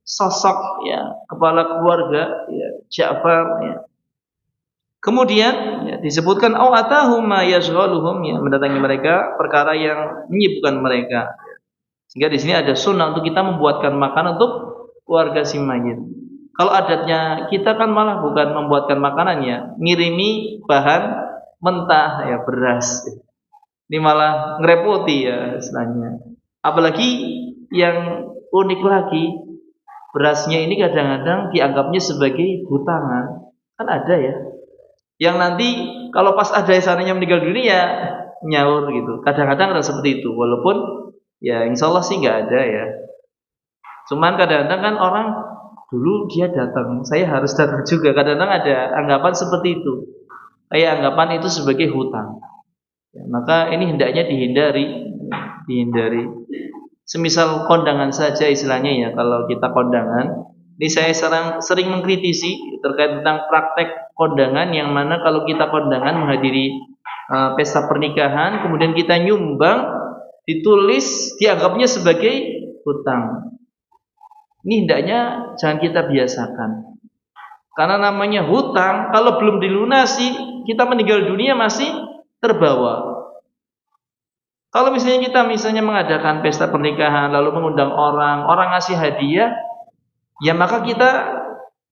sosok ya kepala keluarga ya Ja'far ya. Kemudian ya, disebutkan au atahum ma yashghaluhum ya, mendatangi mereka perkara yang menyibukkan mereka. Sehingga di sini ada sunnah untuk kita membuatkan makan untuk keluarga si mayit. Kalau adatnya kita kan malah bukan membuatkan makanan ya, ngirimi bahan mentah ya, beras. Ini malah ngerepoti ya istilahnya. Apalagi yang unik lagi, berasnya ini kadang-kadang dianggapnya sebagai hutangan. Kan ada ya yang nanti kalau pas ada sananya meninggal dunia nyaur gitu. Kadang-kadang ada seperti itu. Walaupun ya insya Allah sih nggak ada ya. Cuman kadang-kadang kan orang dulu dia datang, saya harus datang juga. Kadang-kadang ada anggapan seperti itu. Kayak anggapan itu sebagai hutang. Ya, maka ini hendaknya dihindari. Semisal kondangan saja istilahnya ya, kalau kita kondangan, ini saya sering mengkritisi terkait tentang praktek kondangan yang mana kalau kita kondangan menghadiri pesta pernikahan, kemudian kita nyumbang ditulis dianggapnya sebagai hutang. Ini hendaknya jangan kita biasakan. Karena namanya hutang, kalau belum dilunasi, kita meninggal dunia masih terbawa. Kalau misalnya kita mengadakan pesta pernikahan, lalu mengundang orang, orang ngasih hadiah, ya maka kita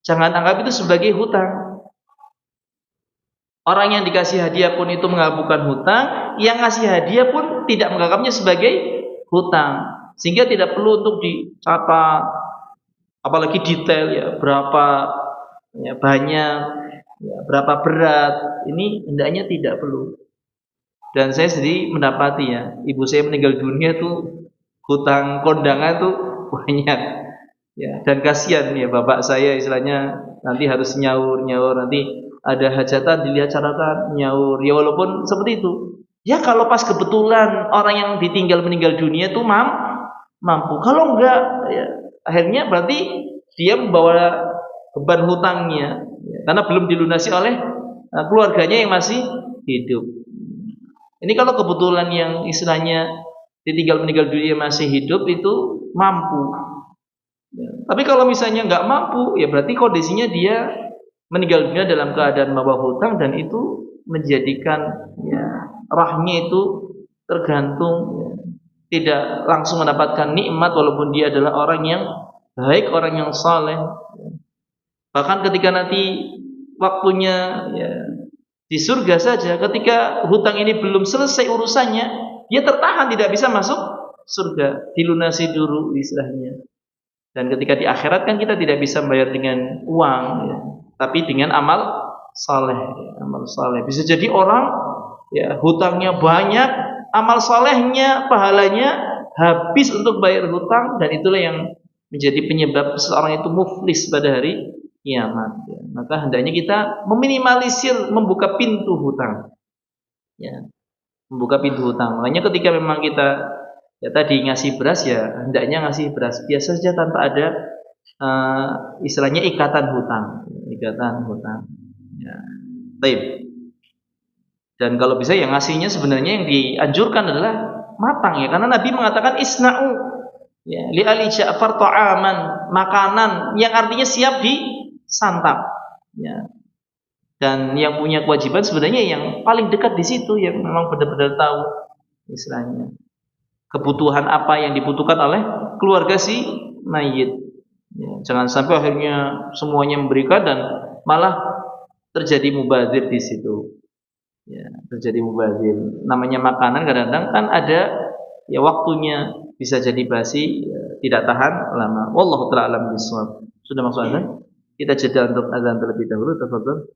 jangan anggap itu sebagai hutang. Orang yang dikasih hadiah pun itu mengabukan hutang, yang ngasih hadiah pun tidak menganggapnya sebagai hutang. Sehingga tidak perlu untuk dicatat, apalagi detail ya, berapa ya, banyak, ya, berapa berat. Ini hendaknya tidak perlu. Dan saya sendiri mendapati ya, ibu saya meninggal dunia tuh hutang kondangan tuh banyak. Ya, dan kasihan ya bapak saya istilahnya nanti harus nyaur nanti ada hajatan dilihat catatan nyaur. Ya walaupun seperti itu. Ya kalau pas kebetulan orang yang ditinggal meninggal dunia tuh mampu. Kalau enggak ya akhirnya berarti dia membawa beban hutangnya ya, karena belum dilunasi oleh keluarganya yang masih hidup. Ini kalau kebetulan yang istilahnya ditinggal meninggal dunia masih hidup itu mampu. Ya. Tapi kalau misalnya nggak mampu, ya berarti kondisinya dia meninggal dunia dalam keadaan membawa hutang dan itu menjadikan ya rahnya itu tergantung ya, tidak langsung mendapatkan nikmat walaupun dia adalah orang yang baik, orang yang saleh. Bahkan ketika nanti waktunya ya, di surga saja, ketika hutang ini belum selesai urusannya, dia tertahan tidak bisa masuk surga, dilunasi dulu istilahnya. Dan ketika di akhirat kan kita tidak bisa membayar dengan uang, ya, tapi dengan amal saleh. Ya, amal saleh bisa jadi orang ya hutangnya banyak, amal salehnya, pahalanya habis untuk bayar hutang dan itulah yang menjadi penyebab seseorang itu muflis pada hari kiamat. Ya. Maka hendaknya kita meminimalisir membuka pintu hutang. Ya, membuka pintu hutang. Makanya ketika memang kita ya tadi ngasih beras ya hendaknya ngasih beras biasa saja tanpa ada istilahnya ikatan hutang. Ya. Baik. Dan kalau bisa yang ngasihnya sebenarnya yang dianjurkan adalah matang ya karena Nabi mengatakan isna'u ya li ali Ja'far ta'aman, makanan yang artinya siap disantap ya. Dan yang punya kewajiban sebenarnya yang paling dekat di situ yang memang benar-benar tahu istilahnya kebutuhan apa yang dibutuhkan oleh keluarga si mayit. Ya, jangan sampai akhirnya semuanya memberikan dan malah terjadi mubazir di situ. Ya, terjadi mubazir. Namanya makanan kadang-kadang kan ada ya waktunya bisa jadi basi, ya, tidak tahan lama. Wallahu ta'ala alam bishawab. Sudah masuk azan? Kita jeda untuk azan terlebih dahulu. Tafadhol.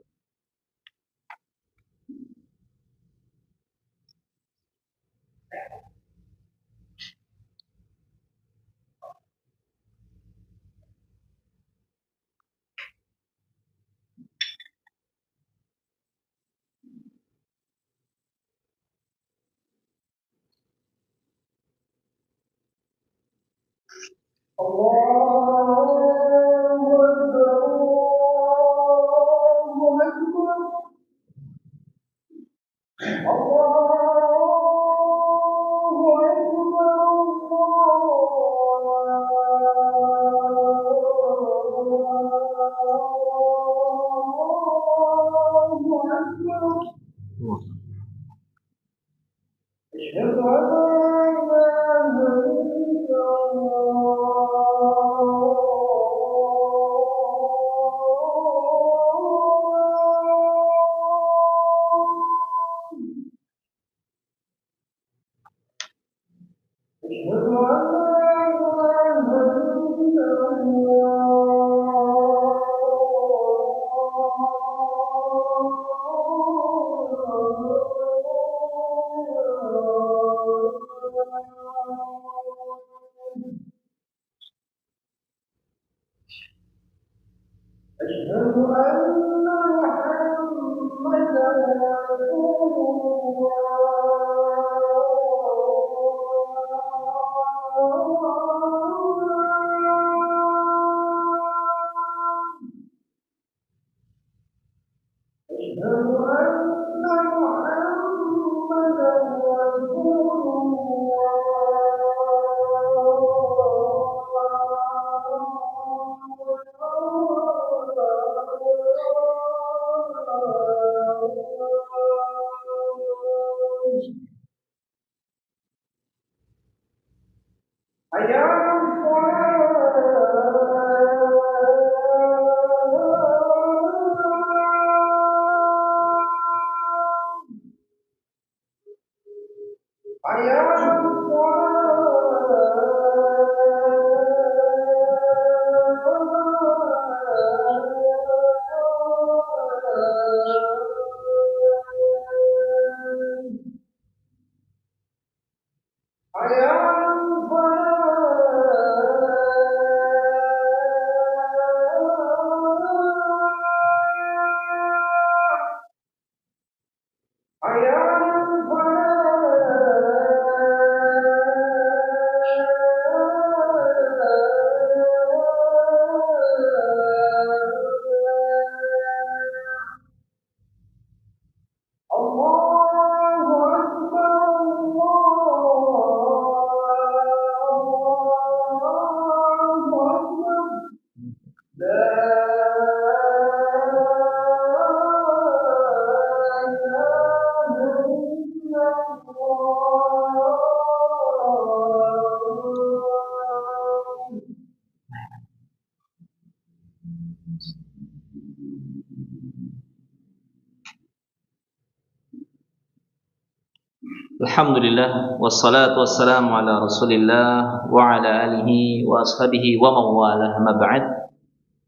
Alhamdulillah wassalatu wassalamu ala Rasulillah wa ala alihi wa ashabihi wa mawalah ma ba'd.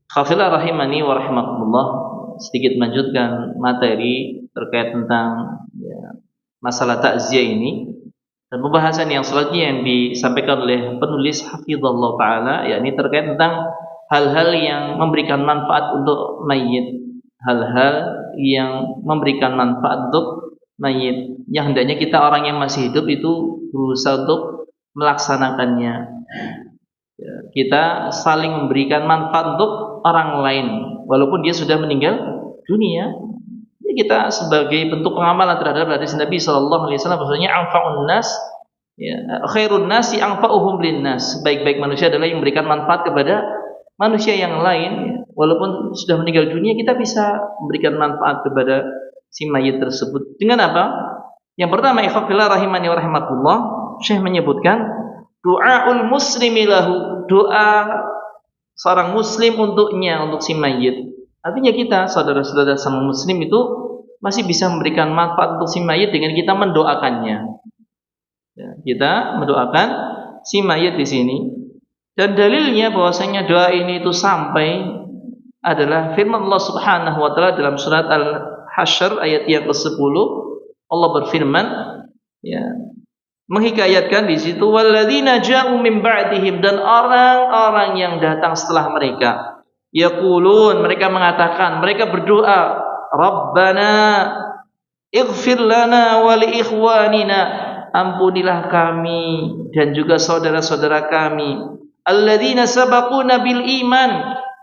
Khafillah rahimani wa rahimakumullah. Sedikit melanjutkan materi terkait tentang masalah takziah ini dan pembahasan yang selanjutnya yang disampaikan oleh penulis hafizallah taala, yakni terkait tentang hal-hal yang memberikan manfaat untuk mayit, hal-hal yang memberikan manfaat untuk mayit yang hendaknya kita orang yang masih hidup itu berusaha untuk melaksanakannya. Kita saling memberikan manfaat untuk orang lain walaupun dia sudah meninggal dunia. Ini kita sebagai bentuk pengamalan terhadap hadis Nabi sallallahu alaihi wasallam, bahwasanya anfa'un nas, khairun nasi anfa'uhum linnas. Baik-baik manusia adalah yang memberikan manfaat kepada manusia yang lain. Walaupun sudah meninggal dunia, kita bisa memberikan manfaat kepada si mayit tersebut. Dengan apa? Yang pertama, ikhwafillah rahimani wa rahimakumullah, Syekh menyebutkan doaul muslimi lahu, doa seorang muslim untuknya, untuk si mayit. Artinya kita, saudara-saudara sama muslim itu masih bisa memberikan manfaat untuk si mayit dengan kita mendoakannya. Kita mendoakan si mayit di sini. Dan dalilnya bahwasanya doa ini itu sampai adalah firman Allah Subhanahu wa taala dalam surat Al-Hasyr ayat yang ke-10. Allah berfirman, menghikayatkan di situ, walladzina ja'u min ba'dihim, dan orang-orang yang datang setelah mereka, yaqulun, mereka mengatakan, mereka berdoa, Rabbana ighfir lana wa li ikhwanina, ampunilah kami dan juga saudara-saudara kami, alladzina sabaquna bil iman,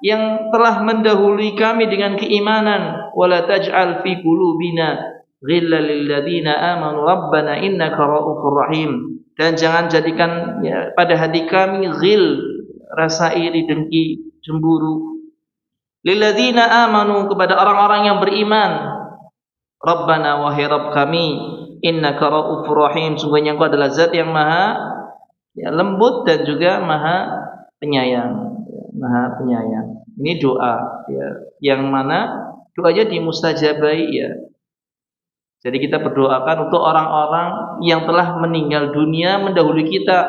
yang telah mendahului kami dengan keimanan, wala taj'al fi qulubina ghillal lil ladzina amanu rabbana innaka ra'ufur rahim, dan jangan jadikan pada hati kami ghil, rasa iri, dengki, cemburu, lil ladzina amanu, kepada orang-orang yang beriman, rabbana wahai rabb kami, innaka ra'ufur rahim, sungguhnya engkau adalah zat yang maha lembut dan juga maha penyayang. Maha penyayang. Ini doa yang mana doanya dimustajabai Jadi kita berdoakan untuk orang-orang yang telah meninggal dunia mendahului kita,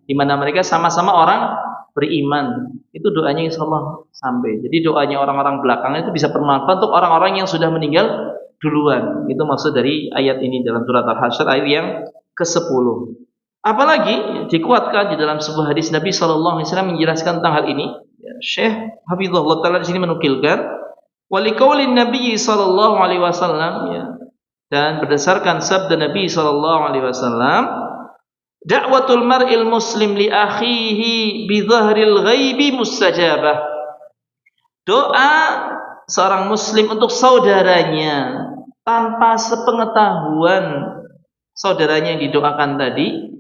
di mana mereka sama-sama orang beriman. Itu doanya insyaallah sampai. Jadi doanya orang-orang belakangan itu bisa bermanfaat untuk orang-orang yang sudah meninggal duluan. Itu maksud dari ayat ini dalam surat Al-Hasyr ayat yang ke-10. Apalagi dikuatkan di dalam sebuah hadis Nabi sallallahu alaihi wasallam menjelaskan tentang hal ini. Syekh hafizahullah taala di sini menukilkan waliqaulin Nabi sallallahu alaihi wasallam, dan berdasarkan sabda Nabi sallallahu alaihi wasallam, da'watul mar'il muslim li akhihi bi dhahril ghaibi mustajabah. Doa seorang muslim untuk saudaranya tanpa sepengetahuan saudaranya yang didoakan tadi,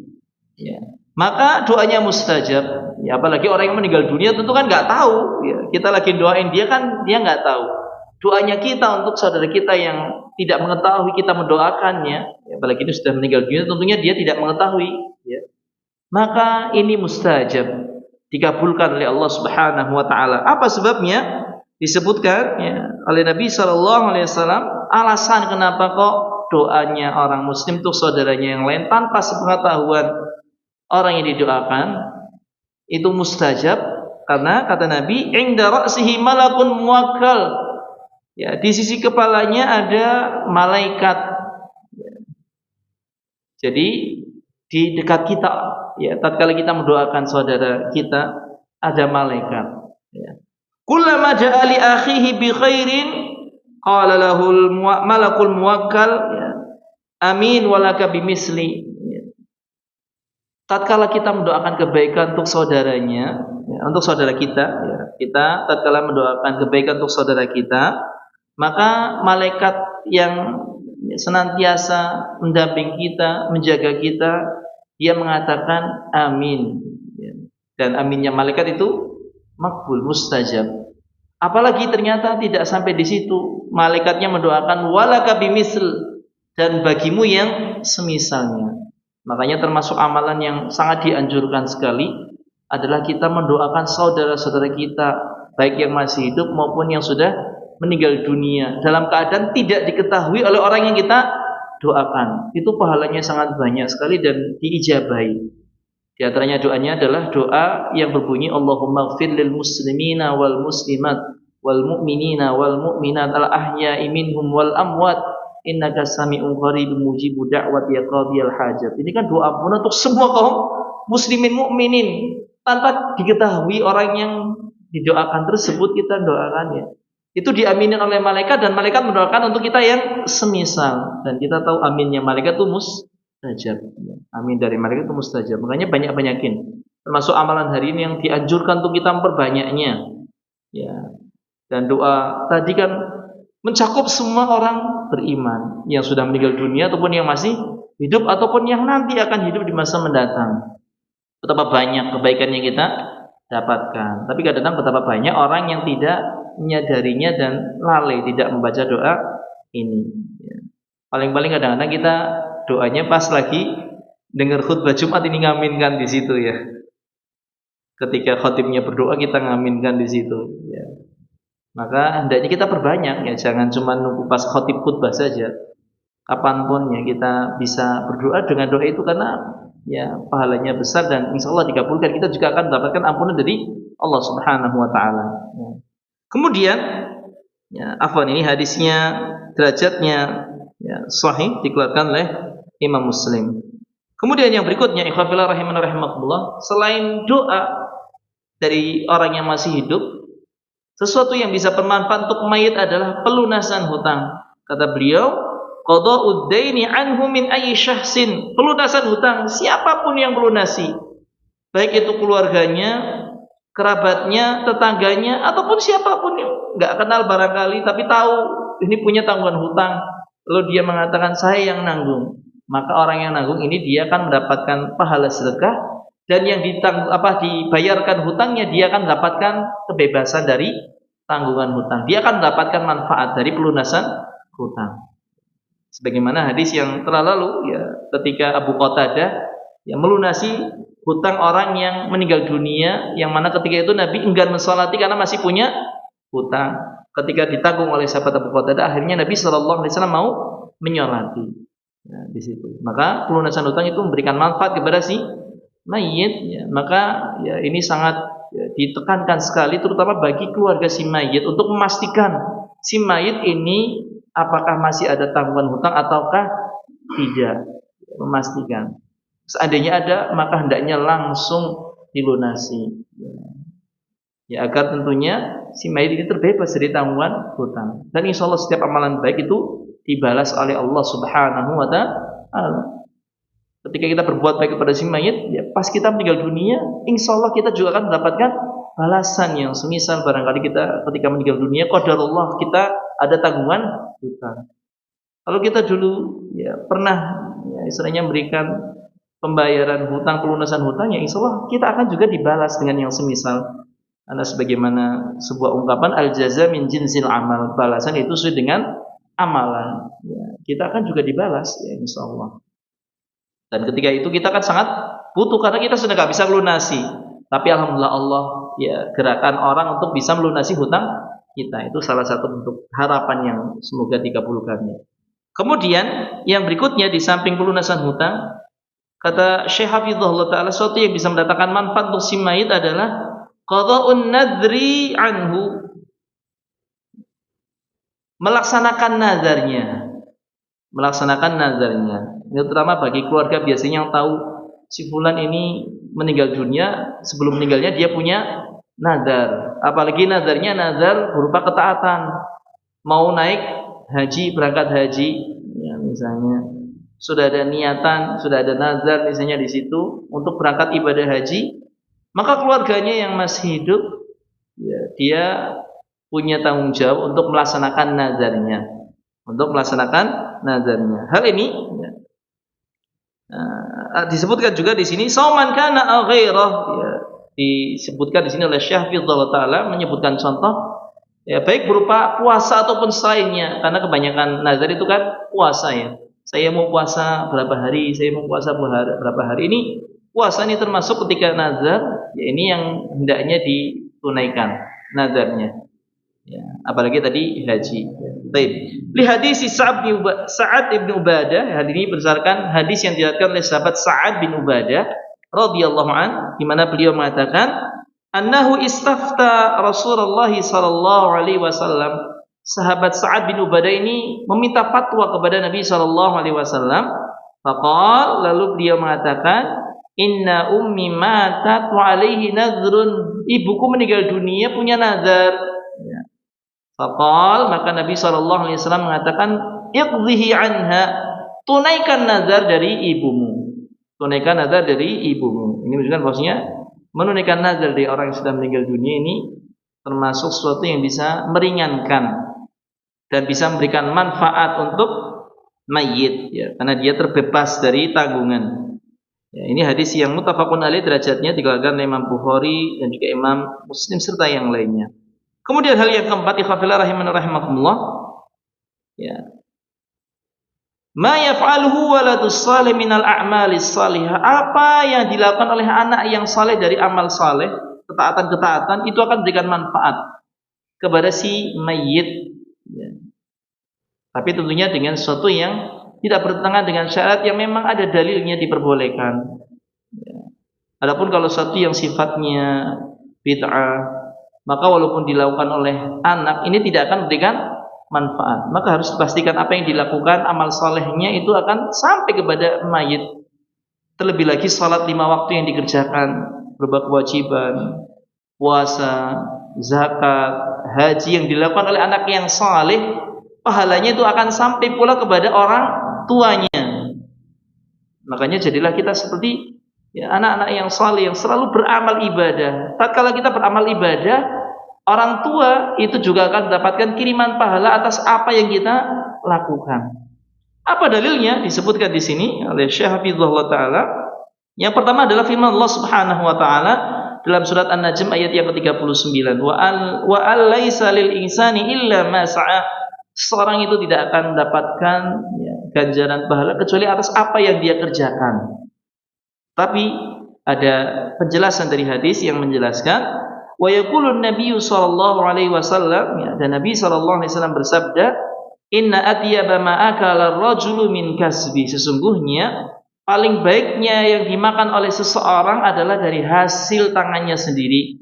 maka doanya mustajab. Apalagi orang yang meninggal dunia tentu kan nggak tahu. Kita lagi doain dia kan dia nggak tahu. Doanya kita untuk saudara kita yang tidak mengetahui, kita mendoakannya. Apalagi ini sudah meninggal dunia, tentunya dia tidak mengetahui. maka ini mustajab, dikabulkan oleh Allah Subhanahu wa taala. Apa sebabnya? Disebutkan ya, oleh Nabi sallallahu alaihi wasallam alasan kenapa kok doanya orang muslim untuk saudaranya yang lain tanpa sepengetahuan orang yang didoakan itu mustajab, karena kata Nabi, inda ra'sihi malakun muwakkal. Ya, di sisi kepalanya ada malaikat. Ya. Jadi di dekat kita, ya, tatkala kita mendoakan saudara kita ada malaikat. Ya. Kullama ja'a li akhihi bi khairin qala lahul malakul muwakkal ya, amin walaka bimisli. Ya. Tatkala kita mendoakan kebaikan untuk saudaranya, ya, untuk saudara kita, ya, kita tatkala mendoakan kebaikan untuk saudara kita, maka malaikat yang senantiasa mendamping kita, menjaga kita, dia mengatakan amin. Ya. Dan aminnya malaikat itu makbul, mustajab. Apalagi ternyata tidak sampai di situ, malaikatnya mendoakan walaka bimisl, dan bagimu yang semisalnya. Makanya termasuk amalan yang sangat dianjurkan sekali adalah kita mendoakan saudara-saudara kita, baik yang masih hidup maupun yang sudah meninggal dunia, dalam keadaan tidak diketahui oleh orang yang kita doakan. Itu pahalanya sangat banyak sekali dan diijabahi. Di antaranya doanya adalah doa yang berbunyi Allahumma ighfir lil muslimina wal muslimat wal mu'minina wal mu'minat al ahya'i minhum wal amwat innaka sami'un qaribun mujibud da'wati ya qadiyal hajat. Ini kan doa ampun untuk semua kaum muslimin mukminin tanpa diketahui orang yang didoakan tersebut kita doakannya. Itu diaminin oleh malaikat dan malaikat mendoakan untuk kita yang semisal, dan kita tahu aminnya malaikat itu mustajab. Amin dari malaikat itu mustajab. Makanya banyak-banyakin. Termasuk amalan hari ini yang dianjurkan untuk kita memperbanyaknya. Ya. Dan doa tadi kan mencakup semua orang beriman yang sudah meninggal dunia ataupun yang masih hidup ataupun yang nanti akan hidup di masa mendatang. Betapa banyak kebaikan yang kita dapatkan. Tapi kadang-kadang betapa banyak orang yang tidak menyadarinya dan lalai tidak membaca doa ini. Ya. Paling-paling kadang-kadang kita doanya pas lagi dengar khutbah Jumat ini ngaminkan di situ ya. Ketika khotibnya berdoa kita ngaminkan di situ ya. Maka hendaknya kita perbanyak ya, jangan cuma nunggu pas khotib khutbah saja. Kapanpun ya kita bisa berdoa dengan doa itu, karena ya pahalanya besar dan insyaallah dikabulkan. Kita juga akan mendapatkan ampunan dari Allah Subhanahu wa taala. Ya. Kemudian ya, afwan, ini hadisnya derajatnya ya, sahih, dikeluarkan oleh Imam Muslim. Kemudian yang berikutnya, ikhwan fillah rahimana rahimakumullah, selain doa dari orang yang masih hidup, sesuatu yang bisa bermanfaat untuk mayit adalah pelunasan hutang. Kata beliau, qada'ud daini anhu min ayyi syahsin. Pelunasan hutang, siapapun yang melunasi, baik itu keluarganya, kerabatnya, tetangganya, ataupun siapapun yang enggak kenal barangkali tapi tahu ini punya tanggungan hutang, lalu dia mengatakan saya yang nanggung, maka orang yang nanggung ini dia akan mendapatkan pahala sedekah, dan yang dibayarkan hutangnya dia akan mendapatkan kebebasan dari tanggungan hutang. Dia akan mendapatkan manfaat dari pelunasan hutang. Sebagaimana hadis yang telah lalu ya, ketika Abu Qatadah yang melunasi hutang orang yang meninggal dunia, yang mana ketika itu Nabi enggan mensolati karena masih punya hutang. Ketika ditanggung oleh sahabat Abu Qatadah, akhirnya Nabi Shallallahu Alaihi Wasallam mau menyolati. Nah, di situ. Maka pelunasan hutang itu memberikan manfaat kepada si mayit. Ya. Maka ya, ini sangat ya, ditekankan sekali, terutama bagi keluarga si mayit, untuk memastikan si mayit ini apakah masih ada tanggungan hutang ataukah tidak. Memastikan. Seandainya ada, maka hendaknya langsung dilunasi. Ya, agar tentunya si mayit ini terbebas dari tanggungan hutang. Dan insya Allah setiap amalan baik itu dibalas oleh Allah Subhanahu wa ta'ala. Ketika kita berbuat baik kepada si mayit, ya pas kita meninggal dunia, insya Allah kita juga akan mendapatkan balasan yang semisal. Barangkali kita ketika meninggal dunia, qadarullah kita ada tanggungan hutang. Kalau kita dulu ya pernah ya, istilahnya memberikan pembayaran hutang, pelunasan hutang, ya insya Allah kita akan juga dibalas dengan yang semisal. Karena sebagaimana sebuah ungkapan, al-jaza min jinsil amal, balasan itu sesuai dengan amalan. Ya, kita akan juga dibalas ya insya Allah. Dan ketika itu kita akan sangat butuh karena kita sudah nggak bisa melunasi. Tapi alhamdulillah Allah ya gerakan orang untuk bisa melunasi hutang kita. Itu salah satu bentuk harapan yang semoga dikabulkannya. Kemudian yang berikutnya di samping pelunasan hutang, kata Syekh Hafizahullah Ta'ala, sesuatu yang bisa mendatangkan manfaat untuk si mayit adalah qada'un nadri anhu, melaksanakan nazarnya. Melaksanakan nazarnya. Ini terutama bagi keluarga biasanya yang tahu si fulan ini meninggal dunia, sebelum meninggalnya dia punya nazar. Apalagi nazarnya nazar berupa ketaatan. Mau naik haji, berangkat haji, ya misalnya sudah ada niatan, sudah ada nazar misalnya di situ untuk berangkat ibadah haji, maka keluarganya yang masih hidup ya, dia punya tanggung jawab untuk melaksanakan nazarnya. Untuk melaksanakan nazarnya. Hal ini ya, disebutkan juga di sini sauman kana aw ghairah, ya, disebutkan di sini oleh Syekh Hafizahullah Ta'ala menyebutkan contoh ya, baik berupa puasa ataupun selainnya, karena kebanyakan nazar itu kan puasa ya. Saya mau puasa berapa hari, saya mau puasa berapa hari. Ini puasa ini termasuk ketika nazar, ya ini yang hendaknya ditunaikan nazarnya. Ya, apalagi tadi haji. Baik. Li hadis Sa'ad bin Ubadah, hadis ini berdasarkan hadis yang diriwayatkan oleh sahabat Sa'ad bin Ubadah radhiyallahu an, di mana beliau mengatakan annahu istafta Rasulullah sallallahu alaihi wasallam. Sahabat Sa'ad bin Ubadah ini meminta fatwa kepada Nabi sallallahu alaihi wasallam. Faqal, lalu beliau mengatakan, inna ummi matat wa alaihi nadhrun, ibuku meninggal dunia punya nazar. Ya. Faqal, maka Nabi sallallahu alaihi wasallam mengatakan, iqdhihi anha, tunaikan nazar dari ibumu. Tunaikan nazar dari ibumu. Ini menunjukkan bahwasanya menunaikan nazar dari orang yang sudah meninggal dunia ini termasuk sesuatu yang bisa meringankan dan bisa memberikan manfaat untuk mayit ya, karena dia terbebas dari tanggungan. Ya, ini hadis yang muttafaqun alaih, derajatnya dikeluarkan oleh Imam Bukhari dan juga Imam Muslim serta yang lainnya. Kemudian hal yang keempat, ikhwafillah rahimani rahimakumullah, ya, ma yaf'aluhu waladus salih minal a'malis salihah, apa yang dilakukan oleh anak yang saleh dari amal saleh, ketaatan-ketaatan, itu akan memberikan manfaat kepada si mayit ya. Tapi tentunya dengan sesuatu yang tidak bertentangan dengan syarat yang memang ada dalilnya diperbolehkan ya. Adapun kalau sesuatu yang sifatnya bid'ah, maka walaupun dilakukan oleh anak, ini tidak akan memberikan manfaat. Maka harus dipastikan apa yang dilakukan, amal salehnya itu akan sampai kepada mayit. Terlebih lagi salat 5 waktu yang dikerjakan, berbuat kewajiban, puasa, zakat, haji yang dilakukan oleh anak yang saleh, pahalanya itu akan sampai pula kepada orang tuanya. Makanya jadilah kita seperti ya, anak-anak yang saleh yang selalu beramal ibadah. Tatkala kita beramal ibadah, orang tua itu juga akan mendapatkan kiriman pahala atas apa yang kita lakukan. Apa dalilnya? Disebutkan di sini oleh Syekh Hafizahullah Ta'ala. Yang pertama adalah firman Allah Subhanahu wa Ta'ala dalam surat An-Najm ayat yang ke-39. Wa alaysa lil insani illa ma sa'a. Seorang itu tidak akan mendapatkan ya, ganjaran pahala kecuali atas apa yang dia kerjakan. Tapi ada penjelasan dari hadis yang menjelaskan, wa yaqulun nabiyyu sallallahu alaihi wasallam, ya, dan Nabi sallallahu alaihi wasallam bersabda, inna atyaba ma akala ar-rajulu min kasbi, sesungguhnya paling baiknya yang dimakan oleh seseorang adalah dari hasil tangannya sendiri.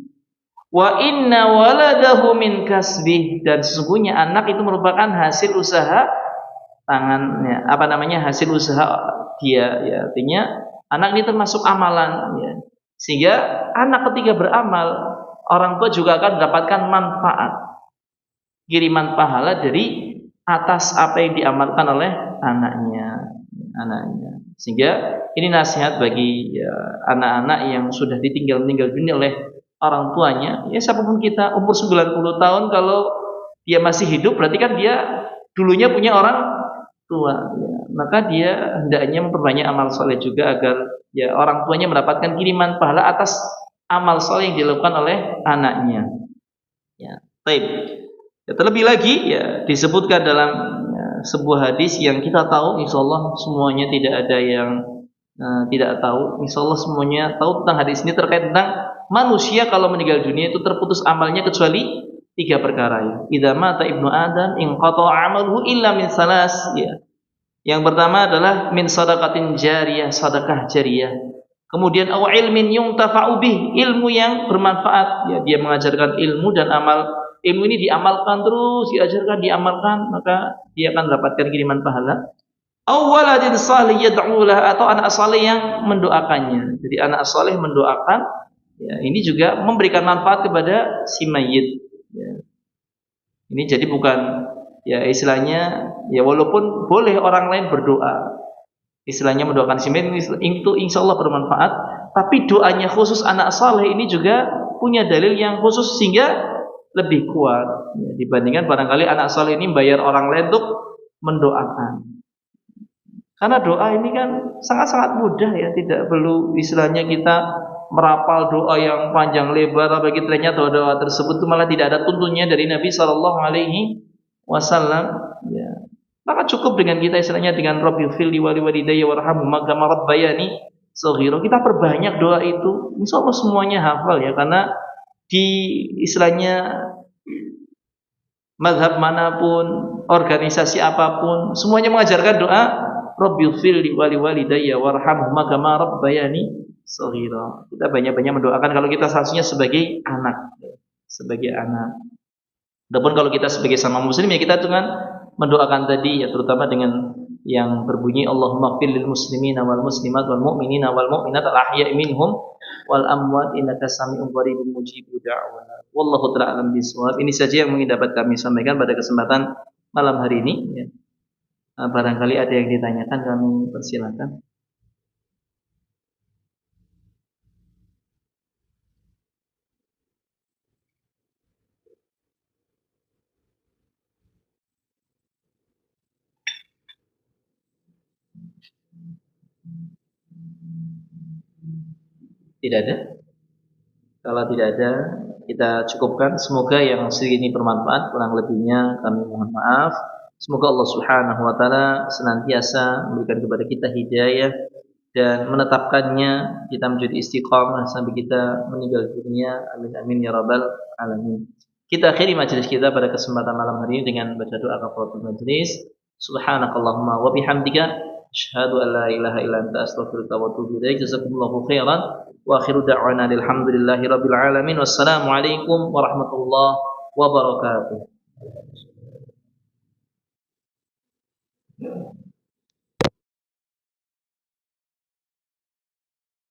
Wa inna waladahu min kasbih, dan sesungguhnya anak itu merupakan hasil usaha tangannya, hasil usaha dia ya. Artinya anak ini termasuk amalan ya. Sehingga anak ketika beramal, orang tua juga akan mendapatkan manfaat, kiriman pahala dari atas apa yang diamalkan oleh anaknya. Sehingga ini nasihat bagi ya, anak-anak yang sudah meninggal dunia oleh orang tuanya. Ya, siapapun kita umur 90 tahun kalau dia masih hidup, berarti kan dia dulunya punya orang tua ya. Maka dia hendaknya memperbanyak amal soleh juga agar ya orang tuanya mendapatkan kiriman pahala atas amal soleh yang dilakukan oleh anaknya ya. Baik. Ya, terlebih lagi ya disebutkan dalam ya, sebuah hadis yang kita tahu insyaallah semuanya tidak ada yang tidak tahu. Insyaallah semuanya tahu tentang hadis ini terkait tentang manusia kalau meninggal dunia itu terputus amalnya kecuali tiga perkara ya. Idza mata ibnu Adam inqata'a 'amaluhu illa min salas ya. Yang pertama adalah min shadaqatin jariyah, sedekah jariyah. Kemudian aw ilmin yuntafa'u bih, ilmu yang bermanfaat ya, dia mengajarkan ilmu dan ilmu ini diamalkan terus, diajarkan, diamalkan, maka dia akan mendapatkan kiriman pahala. Aw waladin salih yad'u lah, atau anak saleh yang mendoakannya. Jadi anak saleh mendoakan ya, ini juga memberikan manfaat kepada si mayit ya. Ini jadi bukan ya istilahnya ya, walaupun boleh orang lain berdoa, istilahnya mendoakan si mayit itu insyaallah bermanfaat, tapi doanya khusus anak saleh ini juga punya dalil yang khusus sehingga lebih kuat ya, dibandingkan barangkali anak saleh ini bayar orang lain untuk mendoakan. Karena doa ini kan sangat-sangat mudah ya, tidak perlu istilahnya kita merapal doa yang panjang lebar, apalagi ternyata doa tersebut itu malah tidak ada tuntunnya dari Nabi Shallallahu Alaihi Wasallam. Ya. Maka cukup dengan kita istilahnya dengan Rabbil li wali walidayya warhamhuma kama rabbayani shaghira. Kita perbanyak doa itu, insya Allah semuanya hafal ya, karena di istilahnya mazhab manapun, organisasi apapun, semuanya mengajarkan doa Rabbil li wali walidayya warhamhuma kama rabbayani shaghira. Kita banyak-banyak mendoakan kalau kita seharusnya sebagai anak, sebagai anak. Adapun kalau kita sebagai sama muslim ya kita dengan mendoakan tadi ya, terutama dengan yang berbunyi Allahumma ighfir lil muslimina wal muslimat wal mu'minina wal mu'minat al ahya'i minhum wal amwat innaka sami'un qaribun mujibud da'wat. Wallahu ta'ala alam bisawab. Ini saja yang mungkin dapat kami sampaikan pada kesempatan malam hari ini ya. Barangkali ada yang ditanyakan, kami persilakan. Tidak ada? Kalau tidak ada, kita cukupkan. Semoga yang segini bermanfaat, kurang lebihnya kami mohon maaf. Semoga Allah Subhanahu wa taala senantiasa memberikan kepada kita hidayah dan menetapkannya kita menjadi istiqamah sampai kita meninggal dunia. Amin amin ya rabbal alamin. Kita akhiri majelis kita pada kesempatan malam hari ini dengan baca doa kafaratul majelis. Subhanakallahumma wa bihamdika asyhadu an la ilaha illa anta astaghfiruka wa atubu ilaik. Jazakumullahu khairan. Wa akhiru da'wana alhamdulillahi rabbil alamin. Wassalamu alaikum warahmatullahi wabarakatuh.